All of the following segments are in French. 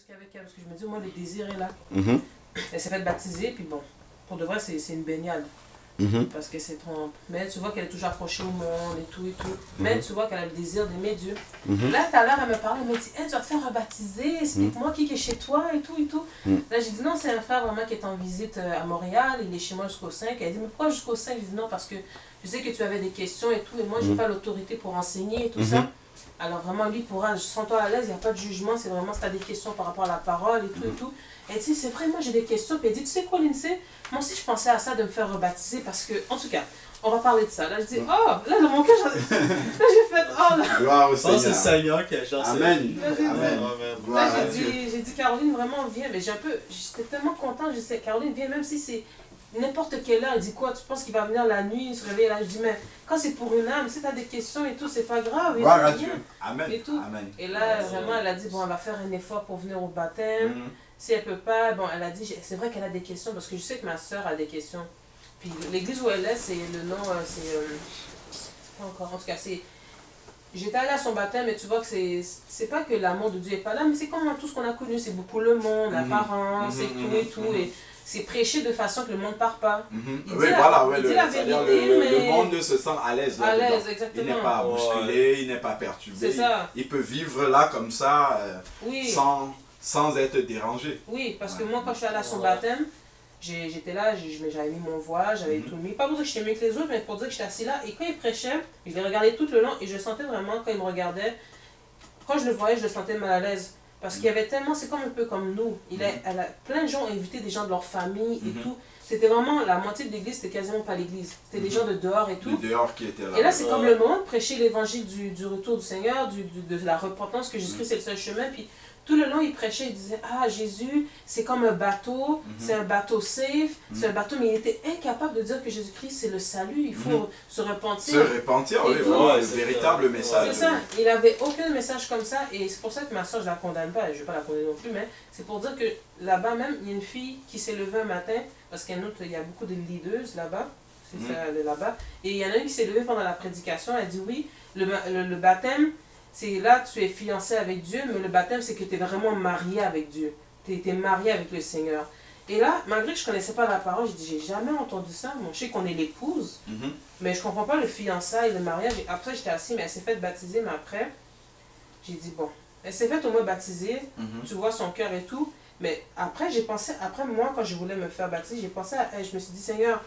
Qu'avec elle, parce que je me dis, moi, le désir est là. Mhm. Elle s'est fait baptiser, puis bon, pour de vrai, c'est une baignade. Mhm. Parce que c'est trop. Mais tu vois qu'elle est toujours accrochée au monde et tout et tout. Mais tu vois qu'elle a le désir d'aimer Dieu. Mhm. Là, tout à l'heure, elle me parlait, elle m'a dit, hey, tu vas te faire rebaptiser, explique-moi qui est chez toi et tout et tout. Là, j'ai dit, non, c'est un frère vraiment qui est en visite à Montréal, il est chez moi jusqu'au 5. Elle dit, mais pourquoi jusqu'au 5? J'ai dit, non, parce que je sais que tu avais des questions et tout, et moi, j'ai pas l'autorité pour enseigner et tout ça. Alors vraiment, lui pourra, sens-toi à l'aise, il n'y a pas de jugement, c'est vraiment si tu as des questions par rapport à la parole et tout et tout. Elle dit, c'est vrai, moi j'ai des questions. Puis elle dit, tu sais quoi, Lindsay, moi aussi je pensais à ça de me faire rebaptiser parce que, en tout cas, on va parler de ça. Là, je dis, oh, là dans mon cœur, là j'ai fait, oh là. Gloire au Je pense que c'est le Seigneur. Seigneur qui a genre. Amen. Là, j'ai dit, Amen. Gloire là, à Dieu. j'ai dit, Caroline, vraiment, viens. Mais j'étais tellement contente, je sais, Caroline, viens, même si c'est n'importe quelle heure. Elle dit, quoi, tu penses qu'il va venir la nuit, se réveiller là? Je dis, mais quand c'est pour une âme, si tu as des questions et tout, c'est pas grave. Gloire à viens. Dieu. Amen. Et tout. Amen. Et là, vraiment, elle a dit, bon, elle va faire un effort pour venir au baptême. Si elle peut pas, bon, elle a dit, c'est vrai qu'elle a des questions, parce que je sais que ma soeur a des questions. Puis l'église où elle est, c'est le nom, c'est pas encore, en tout cas, c'est... J'étais allée à son baptême, mais tu vois que c'est pas que l'amour de Dieu est pas là, mais c'est comme tout ce qu'on a connu, c'est beaucoup le monde, l'apparence, et tout et tout, et c'est prêché de façon que le monde part pas. Oui, dit voilà, ouais, il dit la c'est-à-dire vérité, mais... le monde ne se sent à l'aise À là-dedans. l'aise, exactement. Il n'est pas bousculé, il n'est pas perturbé. C'est ça. Il peut vivre là comme ça, Oui. sans être dérangé. Oui, parce que moi, quand je suis allée à son baptême, j'étais là, j'avais mis mon voile, j'avais tout mis. Pas pour dire que j'étais mieux que les autres, mais pour dire que j'étais assis là. Et quand il prêchait, je l'ai regardé tout le long et je sentais vraiment, quand il me regardait, quand je le voyais, je le sentais mal à l'aise. Parce qu'il y avait tellement, c'est comme un peu comme nous. Plein de gens ont invité des gens de leur famille et tout. C'était vraiment, la moitié de l'église, c'était quasiment pas l'église. C'était des gens de dehors et tout. De dehors qui étaient là. Et là, c'est comme le moment de prêcher l'évangile du retour du Seigneur, de la repentance, que Jésus-Christ c'est le seul chemin. Puis tout le long, il prêchait, il disait, ah, Jésus, c'est comme un bateau, c'est un bateau safe, c'est un bateau, mais il était incapable de dire que Jésus-Christ, c'est le salut, il faut se repentir. Se repentir, oui, vraiment, le véritable message. C'est ça, il n'avait aucun message comme ça, et c'est pour ça que ma soeur, je la condamne pas, je ne vais pas la condamner non plus, mais c'est pour dire que là-bas même, il y a une fille qui s'est levée un matin, parce qu'il y a beaucoup de leaders là-bas, c'est ça, là-bas, et il y en a une qui s'est levée pendant la prédication, elle dit oui, le baptême, c'est là tu es fiancé avec Dieu, mais le baptême, c'est que tu es vraiment marié avec Dieu. Tu es marié avec le Seigneur. Et là, malgré que je ne connaissais pas la parole, je dis, j'ai jamais entendu ça. Moi, je sais qu'on est l'épouse, mais je ne comprends pas le fiançailles, le mariage. Et après, j'étais assise, mais elle s'est faite baptiser, mais après, j'ai dit, bon, elle s'est faite au moins baptiser, tu vois son cœur et tout. Mais après, j'ai pensé, après moi, quand je voulais me faire baptiser, j'ai pensé à elle, je me suis dit, Seigneur,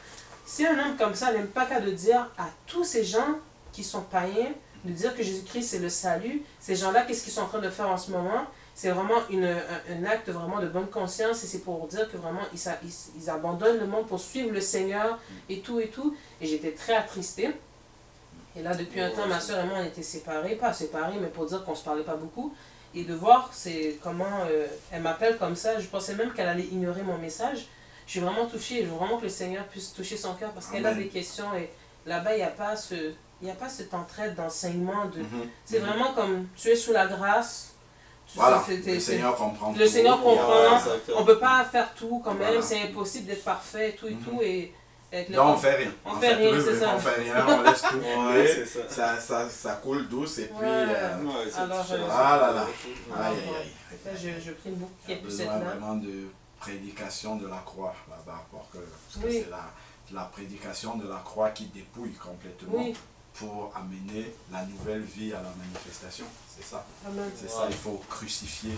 si un homme comme ça n'aime pas qu'à de dire à tous ces gens qui sont païens, de dire que Jésus-Christ c'est le salut, ces gens-là, qu'est-ce qu'ils sont en train de faire en ce moment? C'est vraiment un acte vraiment de bonne conscience et c'est pour dire que vraiment ils abandonnent le monde pour suivre le Seigneur et tout et tout. Et j'étais très attristée. Et là, depuis un temps, ma soeur et moi, on était séparés, pas séparés, mais pour dire qu'on ne se parlait pas beaucoup. Et de voir comment elle m'appelle comme ça, je pensais même qu'elle allait ignorer mon message. Je suis vraiment touchée, je veux vraiment que le Seigneur puisse toucher son cœur parce qu'elle a des questions et là-bas, il n'y a pas cette entraide d'enseignement. C'est vraiment comme tu es sous la grâce. Voilà, le Seigneur comprend. Le Seigneur comprend. On ne peut pas faire tout quand même, Voilà. c'est impossible d'être parfait, tout et tout. Et non, on fait rien. On fait rien, c'est ça. On fait rien, on laisse tout couler. Ouais, ça coule douce et puis... Alors, ah là là. Aïe, aïe, aïe. Je prie beaucoup qu'il y ait plus cette besoin là. vraiment de prédication de la croix là-bas. Parce que c'est la prédication de la croix qui dépouille complètement pour amener la nouvelle vie à la manifestation. C'est ça. C'est ça, il faut crucifier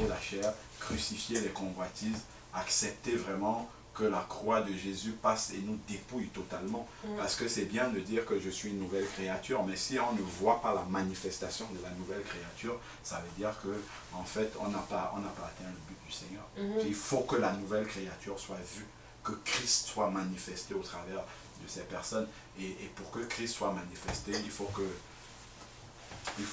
la chair, crucifier les convoitises, accepter vraiment que la croix de Jésus passe et nous dépouille totalement. Parce que c'est bien de dire que je suis une nouvelle créature, mais si on ne voit pas la manifestation de la nouvelle créature, ça veut dire que en fait, on n'a pas atteint le but du Seigneur. Il faut que la nouvelle créature soit vue, que Christ soit manifesté au travers de ces personnes. Et pour que Christ soit manifesté, il faut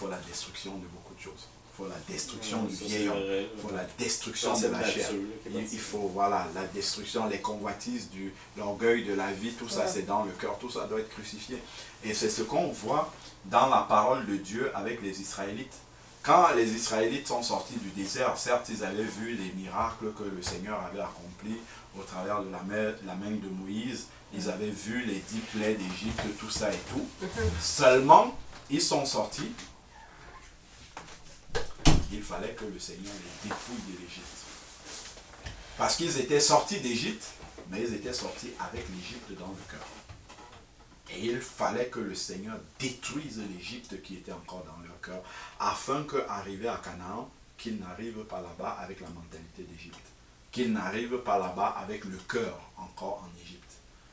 la destruction de beaucoup de choses. Il faut la destruction du vieil homme, il faut la destruction de la chair, il faut la destruction, les convoitises, l'orgueil de la vie, tout ça c'est dans le cœur, tout ça doit être crucifié. Et c'est ce qu'on voit dans la parole de Dieu avec les Israélites. Quand les Israélites sont sortis du désert, certes ils avaient vu les miracles que le Seigneur avait accomplis au travers de la main de Moïse, ils avaient vu les 10 plaies d'Égypte, tout ça et tout. Seulement, ils sont sortis. il fallait que le Seigneur les dépouille de l'Égypte. Parce qu'ils étaient sortis d'Égypte, mais ils étaient sortis avec l'Égypte dans le cœur. Et il fallait que le Seigneur détruise l'Égypte qui était encore dans leur cœur, afin qu'arrivés à Canaan, qu'ils n'arrivent pas là-bas avec la mentalité d'Égypte. Qu'ils n'arrivent pas là-bas avec le cœur encore en Égypte.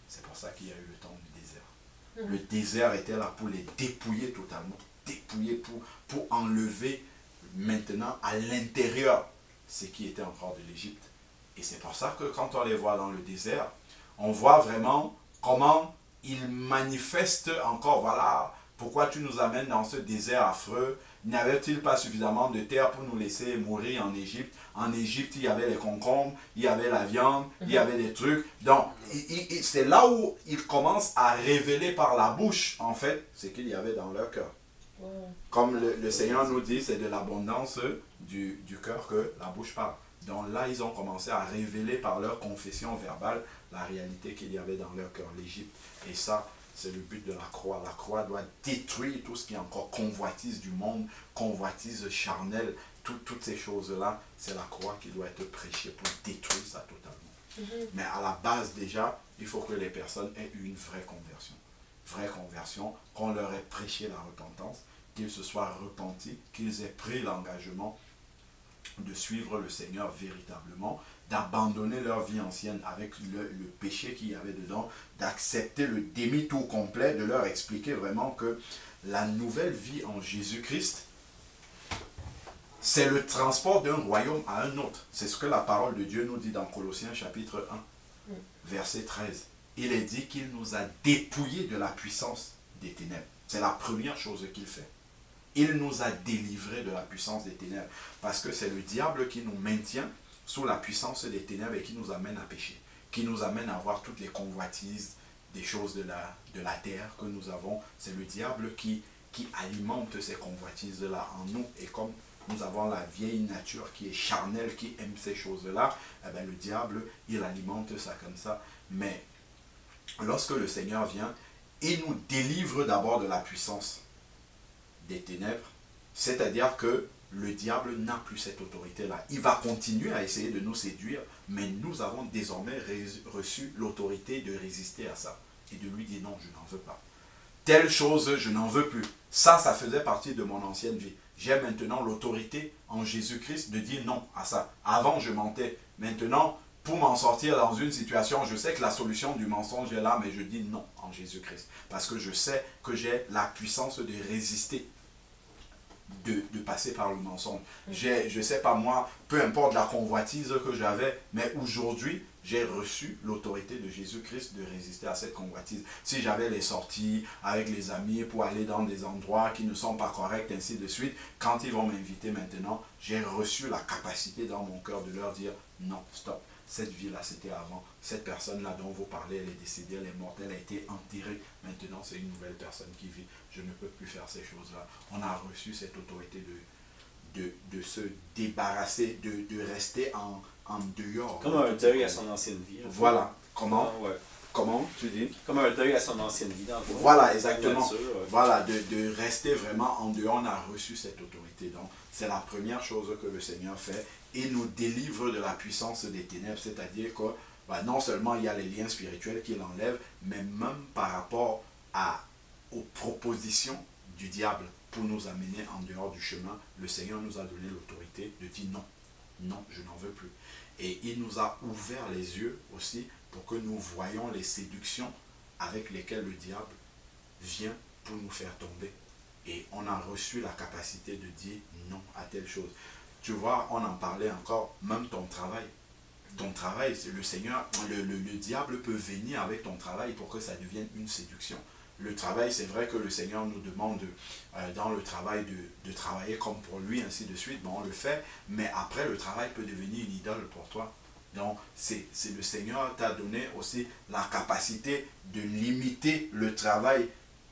C'est pour ça qu'il y a eu le temps du désert. Le désert était là pour les dépouiller totalement. Dépouiller pour enlever maintenant à l'intérieur ce qui était encore de l'Égypte. Et c'est pour ça que quand on les voit dans le désert, on voit vraiment comment ils manifestent encore, voilà, pourquoi tu nous amènes dans ce désert affreux? N'y avait-il pas suffisamment de terre pour nous laisser mourir en Égypte? En Égypte, il y avait les concombres, il y avait la viande, il y avait des trucs. Donc, c'est là où ils commencent à révéler par la bouche, en fait, ce qu'il y avait dans leur cœur. Comme le Seigneur nous dit, c'est de l'abondance du cœur que la bouche parle. Donc là, ils ont commencé à révéler par leur confession verbale la réalité qu'il y avait dans leur cœur, l'Égypte. Et ça, c'est le but de la croix. La croix doit détruire tout ce qui est encore convoitise du monde, convoitise charnelle, toutes ces choses-là. C'est la croix qui doit être prêchée pour détruire ça totalement. Mais à la base déjà, il faut que les personnes aient une vraie conversion. Vraie conversion, qu'on leur ait prêché la repentance, qu'ils se soient repentis, qu'ils aient pris l'engagement de suivre le Seigneur véritablement, d'abandonner leur vie ancienne avec le péché qu'il y avait dedans, d'accepter le demi-tour complet, de leur expliquer vraiment que la nouvelle vie en Jésus-Christ, c'est le transport d'un royaume à un autre. C'est ce que la parole de Dieu nous dit dans Colossiens chapitre 1, verset 13. Il est dit qu'il nous a dépouillés de la puissance des ténèbres. C'est la première chose qu'il fait. Il nous a délivrés de la puissance des ténèbres. Parce que c'est le diable qui nous maintient sous la puissance des ténèbres et qui nous amène à pécher. Qui nous amène à avoir toutes les convoitises des choses de la terre que nous avons. C'est le diable qui alimente ces convoitises-là en nous. Et comme nous avons la vieille nature qui est charnelle, qui aime ces choses-là, eh bien, le diable, il alimente ça comme ça. Mais lorsque le Seigneur vient, il nous délivre d'abord de la puissance des ténèbres, c'est-à-dire que le diable n'a plus cette autorité-là. Il va continuer à essayer de nous séduire, mais nous avons désormais reçu l'autorité de résister à ça et de lui dire non, je n'en veux pas. Telle chose, je n'en veux plus. Ça faisait partie de mon ancienne vie. J'ai maintenant l'autorité en Jésus-Christ de dire non à ça. Avant, je mentais. Maintenant, pour m'en sortir dans une situation, je sais que la solution du mensonge est là, mais je dis non en Jésus-Christ. Parce que je sais que j'ai la puissance de résister, de passer par le mensonge. Je ne sais pas moi, peu importe la convoitise que j'avais, mais aujourd'hui, j'ai reçu l'autorité de Jésus-Christ de résister à cette convoitise. Si j'avais les sorties avec les amis pour aller dans des endroits qui ne sont pas corrects, ainsi de suite, quand ils vont m'inviter maintenant, j'ai reçu la capacité dans mon cœur de leur dire non, stop. Cette vie-là, c'était avant. Cette personne-là dont vous parlez, elle est décédée, elle est morte, elle a été enterrée. Maintenant, c'est une nouvelle personne qui vit. Je ne peux plus faire ces choses-là. On a reçu cette autorité de se débarrasser, de rester en dehors. Comme un deuil à son ancienne vie. Voilà. Comment? Ah, ouais. Comment tu dis? Comme un deuil à son ancienne vie. Dans voilà, exactement. Nature, ouais. Voilà, de rester vraiment en dehors. On a reçu cette autorité. Donc, c'est la première chose que le Seigneur fait. Il nous délivre de la puissance des ténèbres. C'est-à-dire que non seulement il y a les liens spirituels qu'il enlève, mais même par rapport aux propositions du diable pour nous amener en dehors du chemin, le Seigneur nous a donné l'autorité de dire non. Non, je n'en veux plus. Et il nous a ouvert les yeux aussi pour que nous voyions les séductions avec lesquelles le diable vient pour nous faire tomber. Et on a reçu la capacité de dire non à telle chose. Tu vois, on en parlait encore, même ton travail. Ton travail, c'est le Seigneur, le diable peut venir avec ton travail pour que ça devienne une séduction. Le travail, c'est vrai que le Seigneur nous demande dans le travail de travailler comme pour lui, ainsi de suite. Bon, on le fait, mais après, le travail peut devenir une idole pour toi. Donc, c'est le Seigneur t'a donné aussi la capacité de limiter le travail,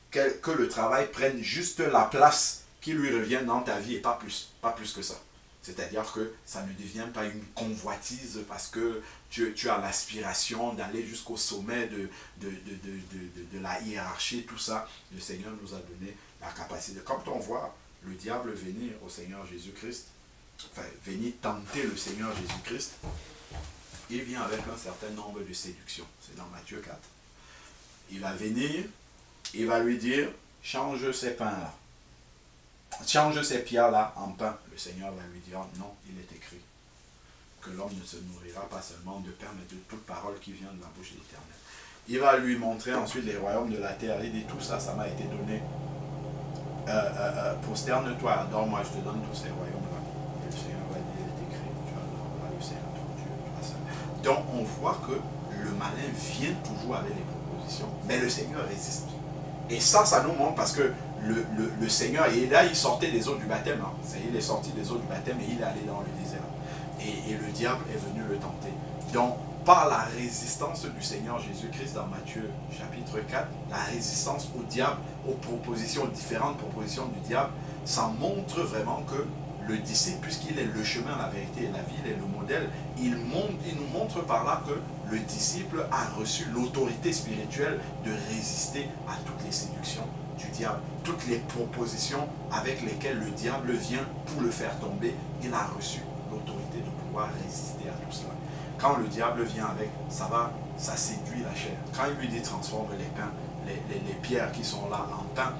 que le travail prenne juste la place qui lui revient dans ta vie et pas plus que ça. C'est-à-dire que ça ne devient pas une convoitise parce que tu as l'aspiration d'aller jusqu'au sommet de la hiérarchie, tout ça. Le Seigneur nous a donné la capacité. Quand on voit le diable venir au Seigneur Jésus-Christ, venir tenter le Seigneur Jésus-Christ, il vient avec un certain nombre de séductions. C'est dans Matthieu 4. Il va venir, il va lui dire, change ces pains-là. Change ces pierres-là en pain. Le Seigneur va lui dire, non, il est écrit que l'homme ne se nourrira pas seulement de pain, mais de toute parole qui vient de la bouche de l'Éternel. Il va lui montrer ensuite les royaumes de la terre. Il dit, tout ça, ça m'a été donné. Prosterne-toi, adore-moi, je te donne tous ces royaumes-là. Et le Seigneur va dire, il est écrit, tu adoreras le Seigneur ton Dieu. Donc on voit que le malin vient toujours avec les propositions, mais le Seigneur résiste. Et ça nous montre parce que le Seigneur, et là il sortait des eaux du baptême, hein. Il est sorti des eaux du baptême et il est allé dans le désert. Et le diable est venu le tenter. Donc par la résistance du Seigneur Jésus-Christ dans Matthieu chapitre 4, la résistance au diable, aux propositions, différentes propositions du diable, ça montre vraiment que le disciple, puisqu'il est le chemin, la vérité et la vie, il est le modèle, il nous montre par là que le disciple a reçu l'autorité spirituelle de résister à toutes les séductions du diable, toutes les propositions avec lesquelles le diable vient pour le faire tomber. Il a reçu l'autorité de pouvoir résister à tout cela. Quand le diable vient avec, ça séduit la chair. Quand il lui dit transforme les pains, les pierres qui sont là en pain,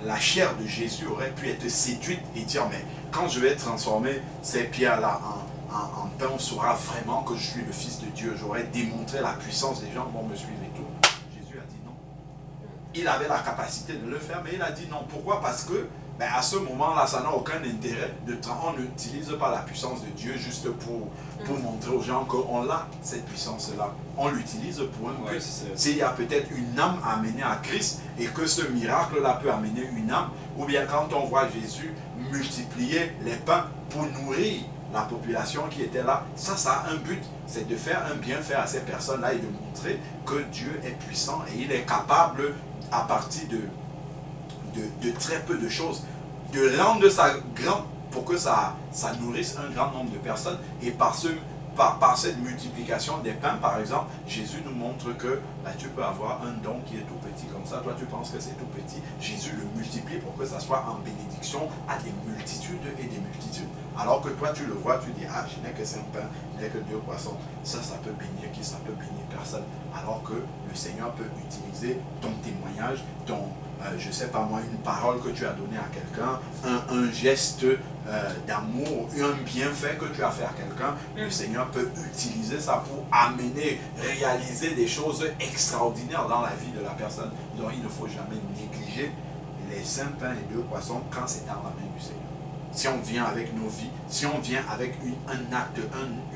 la chair de Jésus aurait pu être séduite et dire, mais quand je vais transformer ces pierres-là en pain, on saura vraiment que je suis le Fils de Dieu. J'aurais démontré la puissance, des gens vont me suivre et tout. Jésus a dit non. Il avait la capacité de le faire, mais il a dit non. Pourquoi? Parce que à ce moment-là, ça n'a aucun intérêt. On n'utilise pas la puissance de Dieu juste pour montrer aux gens qu'on a cette puissance-là. On l'utilise pour un but. S'il y a peut-être une âme à amener à Christ et que ce miracle-là peut amener une âme, ou bien quand on voit Jésus multiplier les pains pour nourrir la population qui était là, ça a un but, c'est de faire un bienfait à ces personnes-là et de montrer que Dieu est puissant et il est capable, à partir de très peu de choses, de rendre ça grand pour que ça nourrisse un grand nombre de personnes. Et par cette multiplication des pains, par exemple, Jésus nous montre que tu peux avoir un don qui est tout petit comme ça. Toi, tu penses que c'est tout petit. Jésus le multiplie pour que ça soit en bénédiction à des multitudes et des multitudes. Alors que toi, tu le vois, tu dis, je n'ai que 5 pains, je n'ai que 2 poissons. Ça peut bénir qui? Ça peut bénir personne. Alors que le Seigneur peut utiliser ton témoignage, je ne sais pas moi, une parole que tu as donnée à quelqu'un, un geste d'amour, un bienfait que tu as fait à quelqu'un. Le Seigneur peut utiliser ça pour amener, réaliser des choses extraordinaires dans la vie de la personne. Donc il ne faut jamais négliger les 5 pains et 2 poissons quand c'est dans la main du Seigneur. Si on vient avec nos vies, si on vient avec un acte,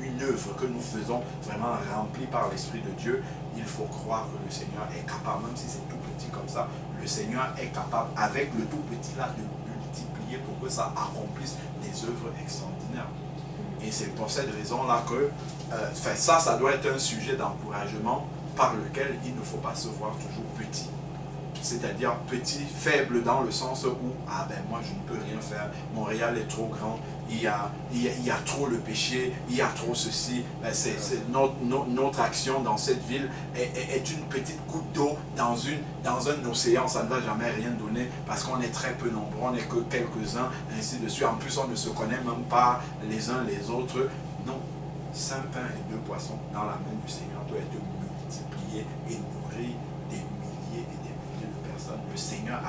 une œuvre que nous faisons vraiment remplie par l'Esprit de Dieu, il faut croire que le Seigneur est capable, même si c'est tout petit comme ça, le Seigneur est capable, avec le tout petit là, de multiplier pour que ça accomplisse des œuvres extraordinaires. Et c'est pour cette raison-là que ça doit être un sujet d'encouragement par lequel il ne faut pas se voir toujours petit. C'est-à-dire petit, faible dans le sens où moi je ne peux rien faire, Montréal est trop grand, il y a trop le péché, il y a trop ceci, notre action dans cette ville est une petite goutte d'eau dans un océan, ça ne va jamais rien donner parce qu'on est très peu nombreux, on n'est que quelques-uns, ainsi de suite. En plus on ne se connaît même pas les uns les autres. Non, 5 pains et 2 poissons dans la main du Seigneur doit être multiplié et nourrir des milliers et des milliers de personnes. Le Seigneur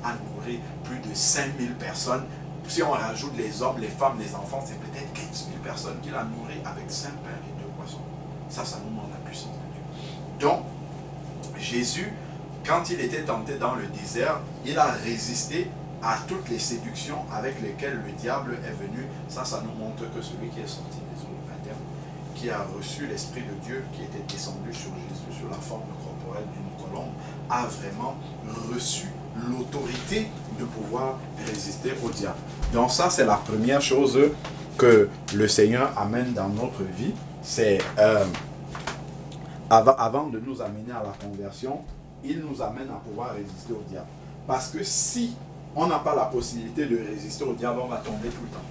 a nourri plus de 5000 personnes. Si on rajoute les hommes, les femmes, les enfants, c'est peut-être 15 000 personnes qu'il a nourri avec 5 pains et 2 poissons. Ça nous montre la puissance de Dieu. Donc, Jésus, quand il était tenté dans le désert, il a résisté à toutes les séductions avec lesquelles le diable est venu. Ça nous montre que celui qui est sorti des eaux du baptême, qui a reçu l'Esprit de Dieu, qui était descendu sur Jésus sous la forme corporelle d'une colombe, a vraiment reçu l'autorité de pouvoir résister au diable. Donc ça, c'est la première chose que le Seigneur amène dans notre vie. C'est avant de nous amener à la conversion, il nous amène à pouvoir résister au diable. Parce que si on n'a pas la possibilité de résister au diable, on va tomber tout le temps.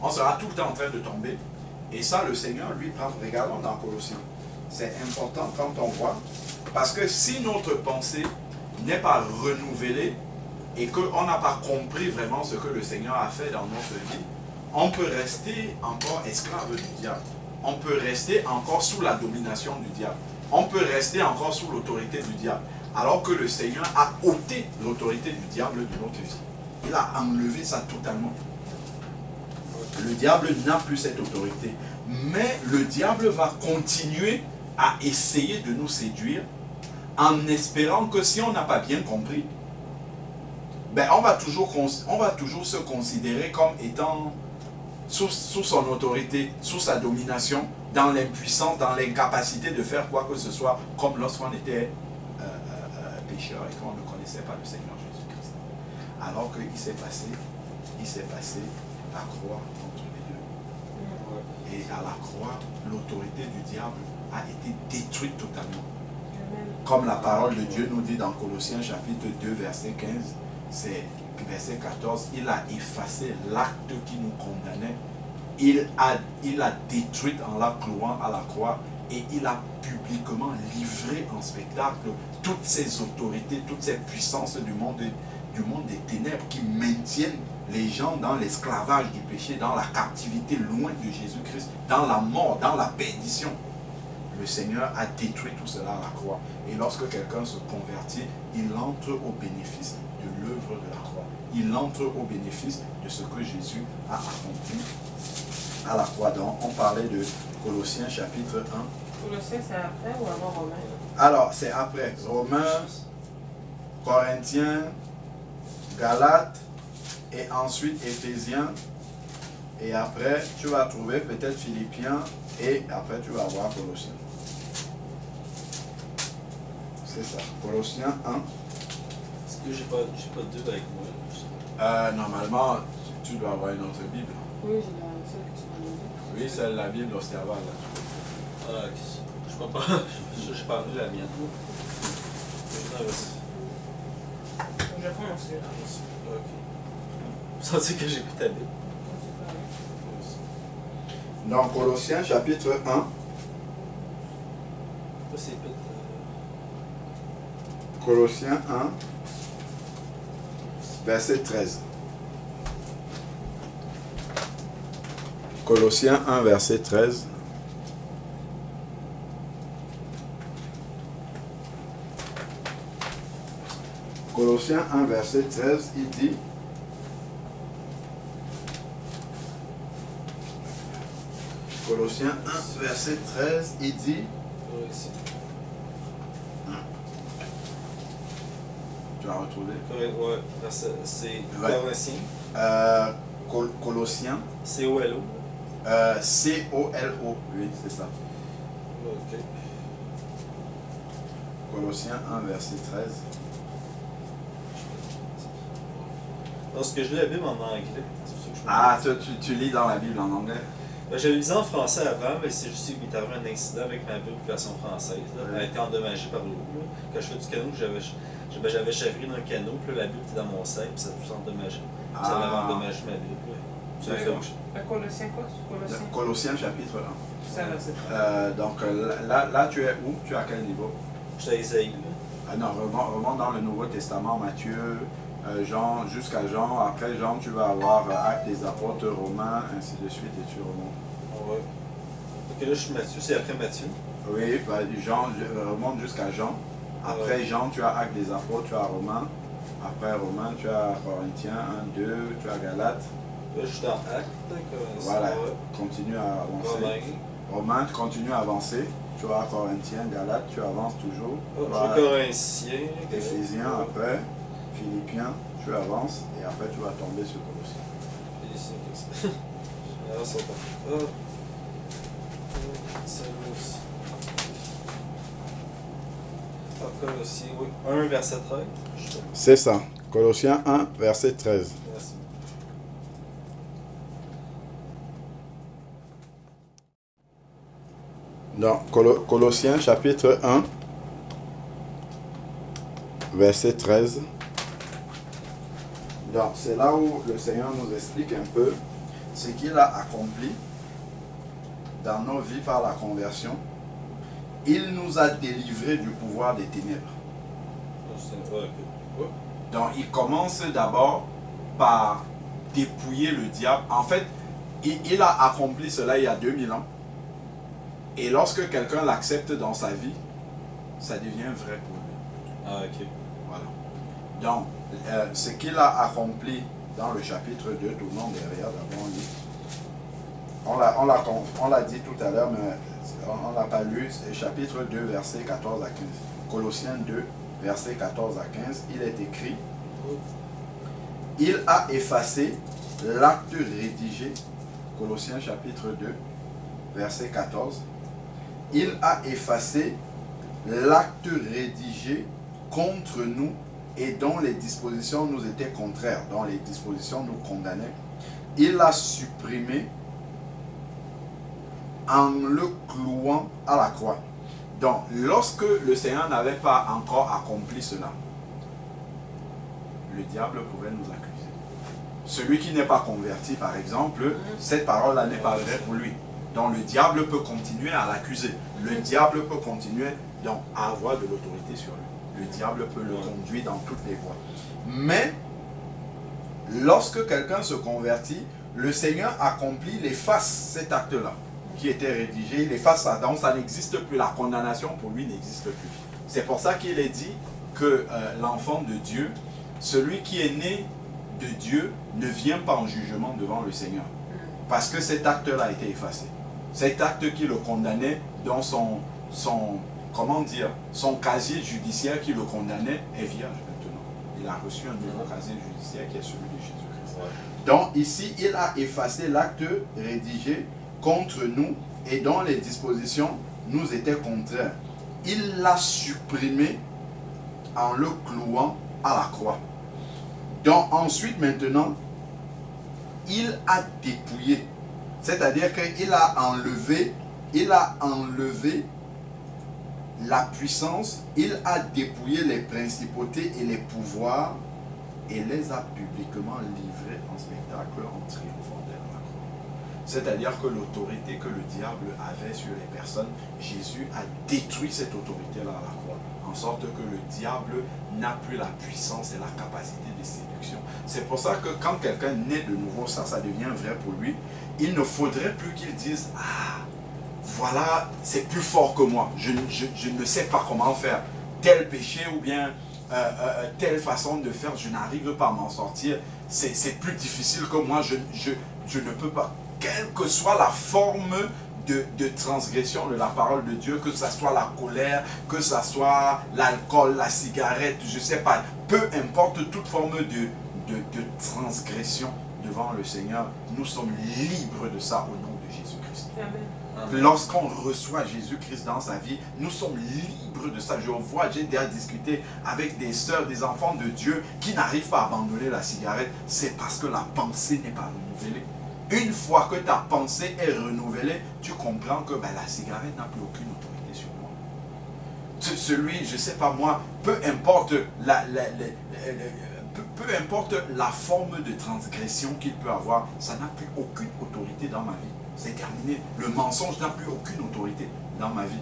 On sera tout le temps en train de tomber. Et ça, le Seigneur, lui, regardons dans Colossiens. C'est important quand on voit. Parce que si notre pensée n'est pas renouvelée et qu'on n'a pas compris vraiment ce que le Seigneur a fait dans notre vie, on peut rester encore esclave du diable. On peut rester encore sous la domination du diable. On peut rester encore sous l'autorité du diable. Alors que le Seigneur a ôté l'autorité du diable de notre vie. Il a enlevé ça totalement. Le diable n'a plus cette autorité. Mais le diable va continuer à essayer de nous séduire en espérant que si on n'a pas bien compris, ben on va toujours se considérer comme étant sous son autorité, sous sa domination, dans l'impuissance, dans l'incapacité de faire quoi que ce soit, comme lorsqu'on était pécheur et qu'on ne connaissait pas le Seigneur Jésus-Christ. Alors qu'il s'est passé la croix entre les deux. Et à la croix, l'autorité du diable a été détruite totalement. Comme la parole de Dieu nous dit dans Colossiens chapitre 2, verset 15, c'est verset 14, il a effacé l'acte qui nous condamnait. Il a détruit en la clouant à la croix et il a publiquement livré en spectacle toutes ces autorités, toutes ces puissances du monde des ténèbres qui maintiennent les gens dans l'esclavage du péché, dans la captivité loin de Jésus-Christ, dans la mort, dans la perdition. Le Seigneur a détruit tout cela à la croix. Et lorsque quelqu'un se convertit, il entre au bénéfice de l'œuvre de la croix. Il entre au bénéfice de ce que Jésus a accompli à la croix. Donc, on parlait de Colossiens chapitre 1. Colossiens, c'est après ou avant Romains? Alors, c'est après. Romains, Corinthiens, Galates, et ensuite Éphésiens. Et après, tu vas trouver peut-être Philippiens, et après, tu vas voir Colossiens. C'est ça. Colossiens 1. Est-ce que j'ai pas deux avec moi? Normalement, tu dois avoir une autre Bible. Oui, j'ai celle que tu m'as donnée. Oui, c'est la Bible d'Ostéava. Ah, ok. Je crois pas. J'ai pas vu la mienne. Je prends celui-là. Ok. Ça veut dire que j'ai plus ta Bible. Dans Colossiens chapitre 1. Ça, c'est peut-être. Colossiens 1, verset 13. Colossiens 1, verset 13. Colossiens 1, verset 13, il dit, Colossiens 1, verset 13, il dit, tu as retrouvé? Ouais, c'est Colossiens. Colossiens. C-O-L-O. C-O-L-O, oui, c'est ça. Ok. Colossiens 1, verset 13. Parce que je lis la Bible en anglais. Ah, tu lis dans la Bible en anglais? Je lisais en français avant, mais c'est juste qu'il m'est arrivé un incident avec ma Bible version française. Elle a été endommagée par l'eau. Quand je fais du canot, j'avais chaviré dans le canot, puis là, la Bible était dans mon sac, puis ça a tout endommagé. Puis ça m'avait endommagé ma Bible. Colossiens quoi? Colossiens chapitre 1. Ça, là, c'est donc là, tu es où? Tu es à quel niveau? J'étais à Isaïe. Ah non, remonte dans le Nouveau Testament, Matthieu, Jean, jusqu'à Jean. Après Jean, tu vas avoir Actes des Apôtres, Romains, ainsi de suite, et tu remontes. Ouais. Ok, là, je suis Matthieu, c'est après Matthieu. Oui, bah, Jean, remonte jusqu'à Jean. Après Ouais. Jean, tu as Actes des Apôtres, tu as Romains. Après Romains, tu as Corinthiens 1, 2, tu as Galates. Là, je suis dans Actes. Voilà, Ouais. continue à avancer. Romain. Romains, tu continues à avancer. Tu as Corinthiens, Galates, tu avances toujours. Oh, Tu as j'ai Corinthiens. Éphésiens après, Philippiens, tu avances et après tu vas tomber sur Colossiens. Ah, ça va. Ah. Ça aussi. Encore aussi, oui. 1 verset 13. C'est ça. Colossiens 1, verset 13. Merci. Donc, Colossiens chapitre 1, verset 13. Donc, c'est là où le Seigneur nous explique un peu ce qu'il a accompli dans nos vies par la conversion. Il nous a délivrés du pouvoir des ténèbres. Donc, il commence d'abord par dépouiller le diable. En fait, il a accompli cela il y a 2000 ans. Et lorsque quelqu'un l'accepte dans sa vie, ça devient vrai pour lui. Ah, ok. Voilà. Donc, ce qu'il a accompli dans le chapitre 2, tournons derrière, d'abord, on l'a dit tout à l'heure, mais on ne l'a pas lu, c'est chapitre 2, versets 14 à 15. Colossiens 2, versets 14 à 15, il est écrit: il a effacé l'acte rédigé, Colossiens chapitre 2, verset 14, il a effacé l'acte rédigé contre nous et dont les dispositions nous étaient contraires, dont les dispositions nous condamnaient. Il l'a supprimé en le clouant à la croix. Donc, lorsque le Seigneur n'avait pas encore accompli cela, le diable pouvait nous accuser. Celui qui n'est pas converti, par exemple, cette parole-là n'est pas vraie pour lui. Donc, le diable peut continuer à l'accuser. Le diable peut continuer donc, à avoir de l'autorité sur lui. Le diable peut le conduire dans toutes les voies. Mais, lorsque quelqu'un se convertit, le Seigneur accomplit, il efface cet acte-là qui était rédigé, il efface ça. Donc, ça n'existe plus. La condamnation pour lui n'existe plus. C'est pour ça qu'il est dit que l'enfant de Dieu, celui qui est né de Dieu, ne vient pas en jugement devant le Seigneur. Parce que cet acte-là a été effacé. Cet acte qui le condamnait dans son casier judiciaire qui le condamnait est vierge maintenant. Il a reçu un nouveau casier judiciaire qui est celui de Jésus-Christ. Donc ici, il a effacé l'acte rédigé contre nous et dont les dispositions nous étaient contraires. Il l'a supprimé en le clouant à la croix. Donc ensuite, maintenant, il a dépouillé. C'est-à-dire qu'il a enlevé la puissance, il a dépouillé les principautés et les pouvoirs et les a publiquement livrés en spectacle en triomphant de la croix. C'est-à-dire que l'autorité que le diable avait sur les personnes, Jésus a détruit cette autorité-là à la croix, en sorte que le diable n'a plus la puissance et la capacité de séduction. C'est pour ça que quand quelqu'un naît de nouveau, ça devient vrai pour lui. Il ne faudrait plus qu'il dise « Ah, voilà, c'est plus fort que moi. Je ne sais pas comment faire tel péché ou bien telle façon de faire. Je n'arrive pas à m'en sortir. C'est plus difficile que moi. Je ne peux pas. » Quelle que soit la forme de transgression de la parole de Dieu, que ce soit la colère, que ce soit l'alcool, la cigarette, je ne sais pas. Peu importe toute forme de transgression devant le Seigneur, nous sommes libres de ça au nom de Jésus-Christ. Lorsqu'on reçoit Jésus-Christ dans sa vie, nous sommes libres de ça. J'ai déjà discuté avec des sœurs, des enfants de Dieu qui n'arrivent pas à abandonner la cigarette. C'est parce que la pensée n'est pas renouvelée. Une fois que ta pensée est renouvelée, tu comprends que la cigarette n'a plus aucune autorité sur moi. Celui, je ne sais pas moi, peu importe peu importe la forme de transgression qu'il peut avoir, ça n'a plus aucune autorité dans ma vie. C'est terminé. Le mensonge n'a plus aucune autorité dans ma vie.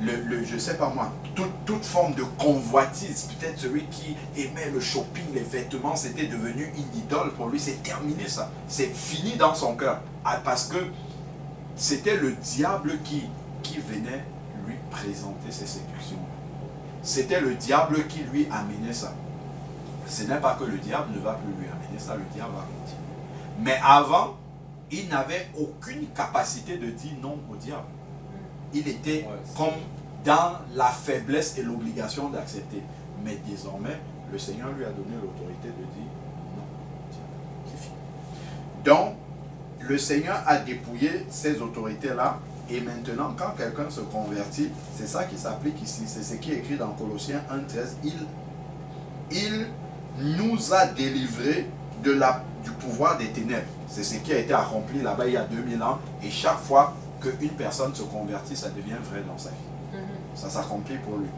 Je ne sais pas moi, toute forme de convoitise, peut-être celui qui aimait le shopping, les vêtements, c'était devenu une idole pour lui. C'est terminé ça. C'est fini dans son cœur. Parce que c'était le diable qui venait lui présenter ses séductions. C'était le diable qui lui amenait ça. Ce n'est pas que le diable ne va plus lui amener ça, le diable va continuer. Mais avant, il n'avait aucune capacité de dire non au diable. Il était comme dans la faiblesse et l'obligation d'accepter. Mais désormais, le Seigneur lui a donné l'autorité de dire non, c'est fini. Donc, le Seigneur a dépouillé ces autorités-là. Et maintenant, quand quelqu'un se convertit, c'est ça qui s'applique ici. C'est ce qui est écrit dans Colossiens 1,13. Il nous a délivrés du pouvoir des ténèbres. C'est ce qui a été accompli là-bas il y a 2000 ans. Et chaque fois qu'une personne se convertit, ça devient vrai dans sa vie. Ça s'accomplit pour lui.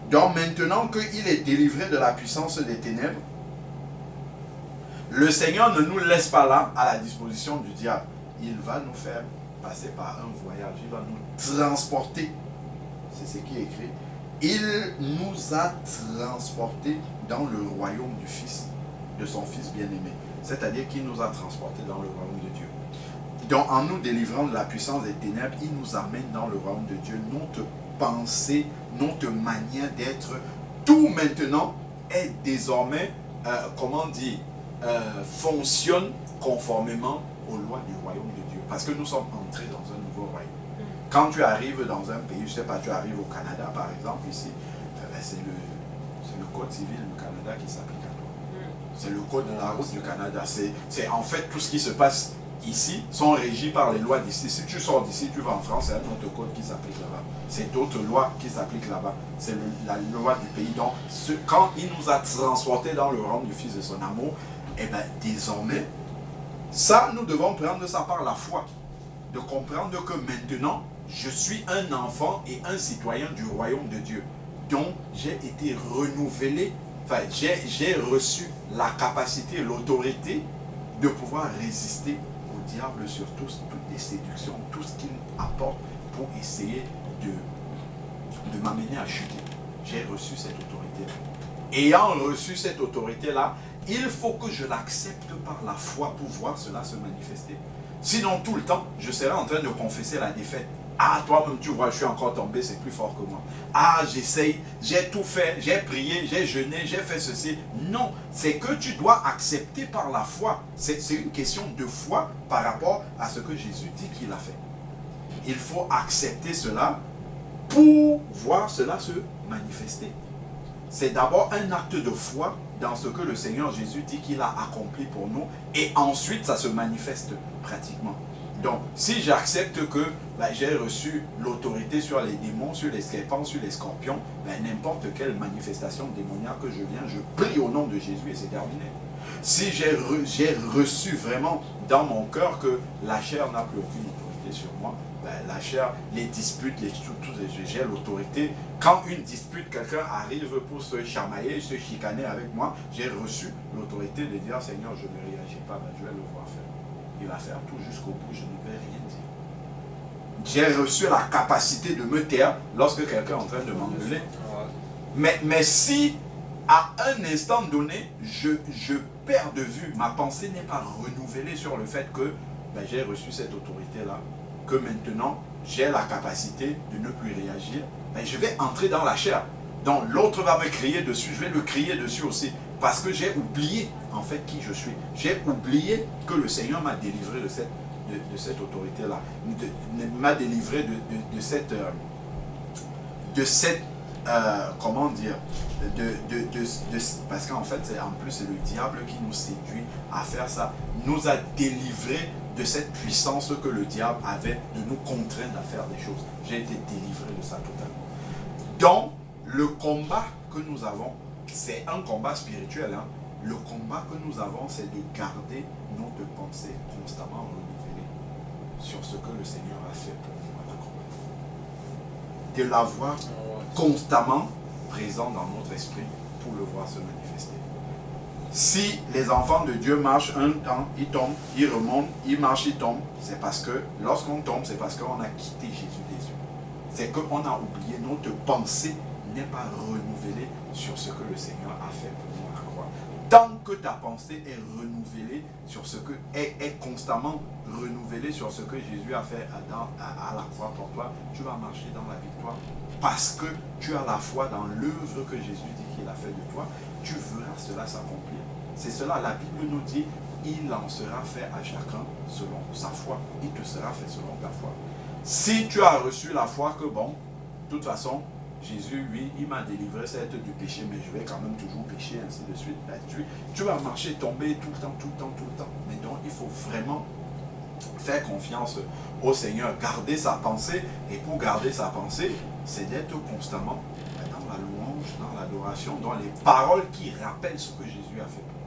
Donc maintenant qu'il est délivré de la puissance des ténèbres, le Seigneur ne nous laisse pas là à la disposition du diable. Il va nous faire passer par un voyage. Il va nous transporter. C'est ce qui est écrit. Il nous a transportés dans le royaume du Fils, de son Fils bien-aimé. C'est-à-dire qu'il nous a transportés dans le royaume de Dieu. Donc, en nous délivrant de la puissance des ténèbres, il nous amène dans le royaume de Dieu. Notre pensée, notre manière d'être, tout maintenant est désormais, comment dire, fonctionne conformément aux lois du royaume de Dieu. Parce que nous sommes entrés dans un nouveau royaume. Quand tu arrives dans un pays, je ne sais pas, tu arrives au Canada par exemple, ici, c'est le code civil du Canada qui s'applique à toi. C'est le code de la route du Canada. C'est en fait tout ce qui se passe ici sont régis par les lois d'ici. Si tu sors d'ici, tu vas en France, c'est un autre code qui s'applique là-bas. C'est d'autres lois qui s'appliquent là-bas. C'est la loi du pays. Donc, quand il nous a transportés dans le rang du Fils de son amour, et bien désormais, ça, nous devons prendre ça par la foi. De comprendre que maintenant, je suis un enfant et un citoyen du royaume de Dieu. Donc, j'ai été renouvelé, enfin, j'ai reçu la capacité, l'autorité de pouvoir résister au diable sur toutes les séductions, tout ce qu'il apporte pour essayer de m'amener à chuter. J'ai reçu cette autorité-là. Ayant reçu cette autorité-là, il faut que je l'accepte par la foi pour voir cela se manifester. Sinon, tout le temps, je serai en train de confesser la défaite. Ah, toi-même, tu vois, je suis encore tombé, c'est plus fort que moi. Ah, j'essaye, j'ai tout fait, j'ai prié, j'ai jeûné, j'ai fait ceci. Non, c'est que tu dois accepter par la foi. C'est une question de foi par rapport à ce que Jésus dit qu'il a fait. Il faut accepter cela pour voir cela se manifester. C'est d'abord un acte de foi dans ce que le Seigneur Jésus dit qu'il a accompli pour nous, et ensuite ça se manifeste pratiquement. Donc, si j'accepte que j'ai reçu l'autorité sur les démons, sur les serpents, sur les scorpions, n'importe quelle manifestation démoniaque que je viens, je prie au nom de Jésus et c'est terminé. Si j'ai reçu vraiment dans mon cœur que la chair n'a plus aucune autorité sur moi, la chair, les disputes, j'ai l'autorité. Quand une dispute, quelqu'un arrive pour se chamailler, se chicaner avec moi, j'ai reçu l'autorité de dire, Seigneur, je ne réagis pas, je vais le voir faire. Il va faire tout jusqu'au bout, je ne vais rien dire. J'ai reçu la capacité de me taire lorsque quelqu'un est en train de m'engueuler. Mais si, à un instant donné, je perds de vue, ma pensée n'est pas renouvelée sur le fait que j'ai reçu cette autorité-là, que maintenant, j'ai la capacité de ne plus réagir, je vais entrer dans la chair. Donc l'autre va me crier dessus, je vais le crier dessus aussi. Parce que j'ai oublié en fait qui je suis. J'ai oublié que le Seigneur m'a délivré de cette autorité-là. M'a délivré de cette comment dire, parce qu'en fait, en plus, c'est le diable qui nous séduit à faire ça. Nous a délivré de cette puissance que le diable avait de nous contraindre à faire des choses. J'ai été délivré de ça totalement. Donc, le combat que nous avons, c'est un combat spirituel. Hein. Le combat que nous avons, c'est de garder notre pensée constamment renouvelée sur ce que le Seigneur a fait pour nous à la combat. De l'avoir constamment présent dans notre esprit pour le voir se manifester. Si les enfants de Dieu marchent un temps, ils tombent, ils remontent, ils marchent, ils tombent, c'est parce que lorsqu'on tombe, c'est parce qu'on a quitté Jésus des yeux. C'est qu'on a oublié, notre pensée n'est pas renouvelée sur ce que le Seigneur a fait pour nous à la croix. Tant que ta pensée est renouvelée sur ce que est constamment renouvelée sur ce que Jésus a fait à la croix pour toi, tu vas marcher dans la victoire. Parce que tu as la foi dans l'œuvre que Jésus dit qu'il a fait de toi, tu verras cela s'accomplir. C'est cela, la Bible nous dit, il en sera fait à chacun selon sa foi. Il te sera fait selon ta foi. Si tu as reçu la foi que bon, de toute façon, Jésus, oui, il m'a délivré certes du péché, mais je vais quand même toujours pécher, ainsi de suite. Tu vas marcher, tomber tout le temps, tout le temps, tout le temps. Mais donc, il faut vraiment faire confiance au Seigneur, garder sa pensée. Et pour garder sa pensée, c'est d'être constamment dans la louange, dans l'adoration, dans les paroles qui rappellent ce que Jésus a fait pour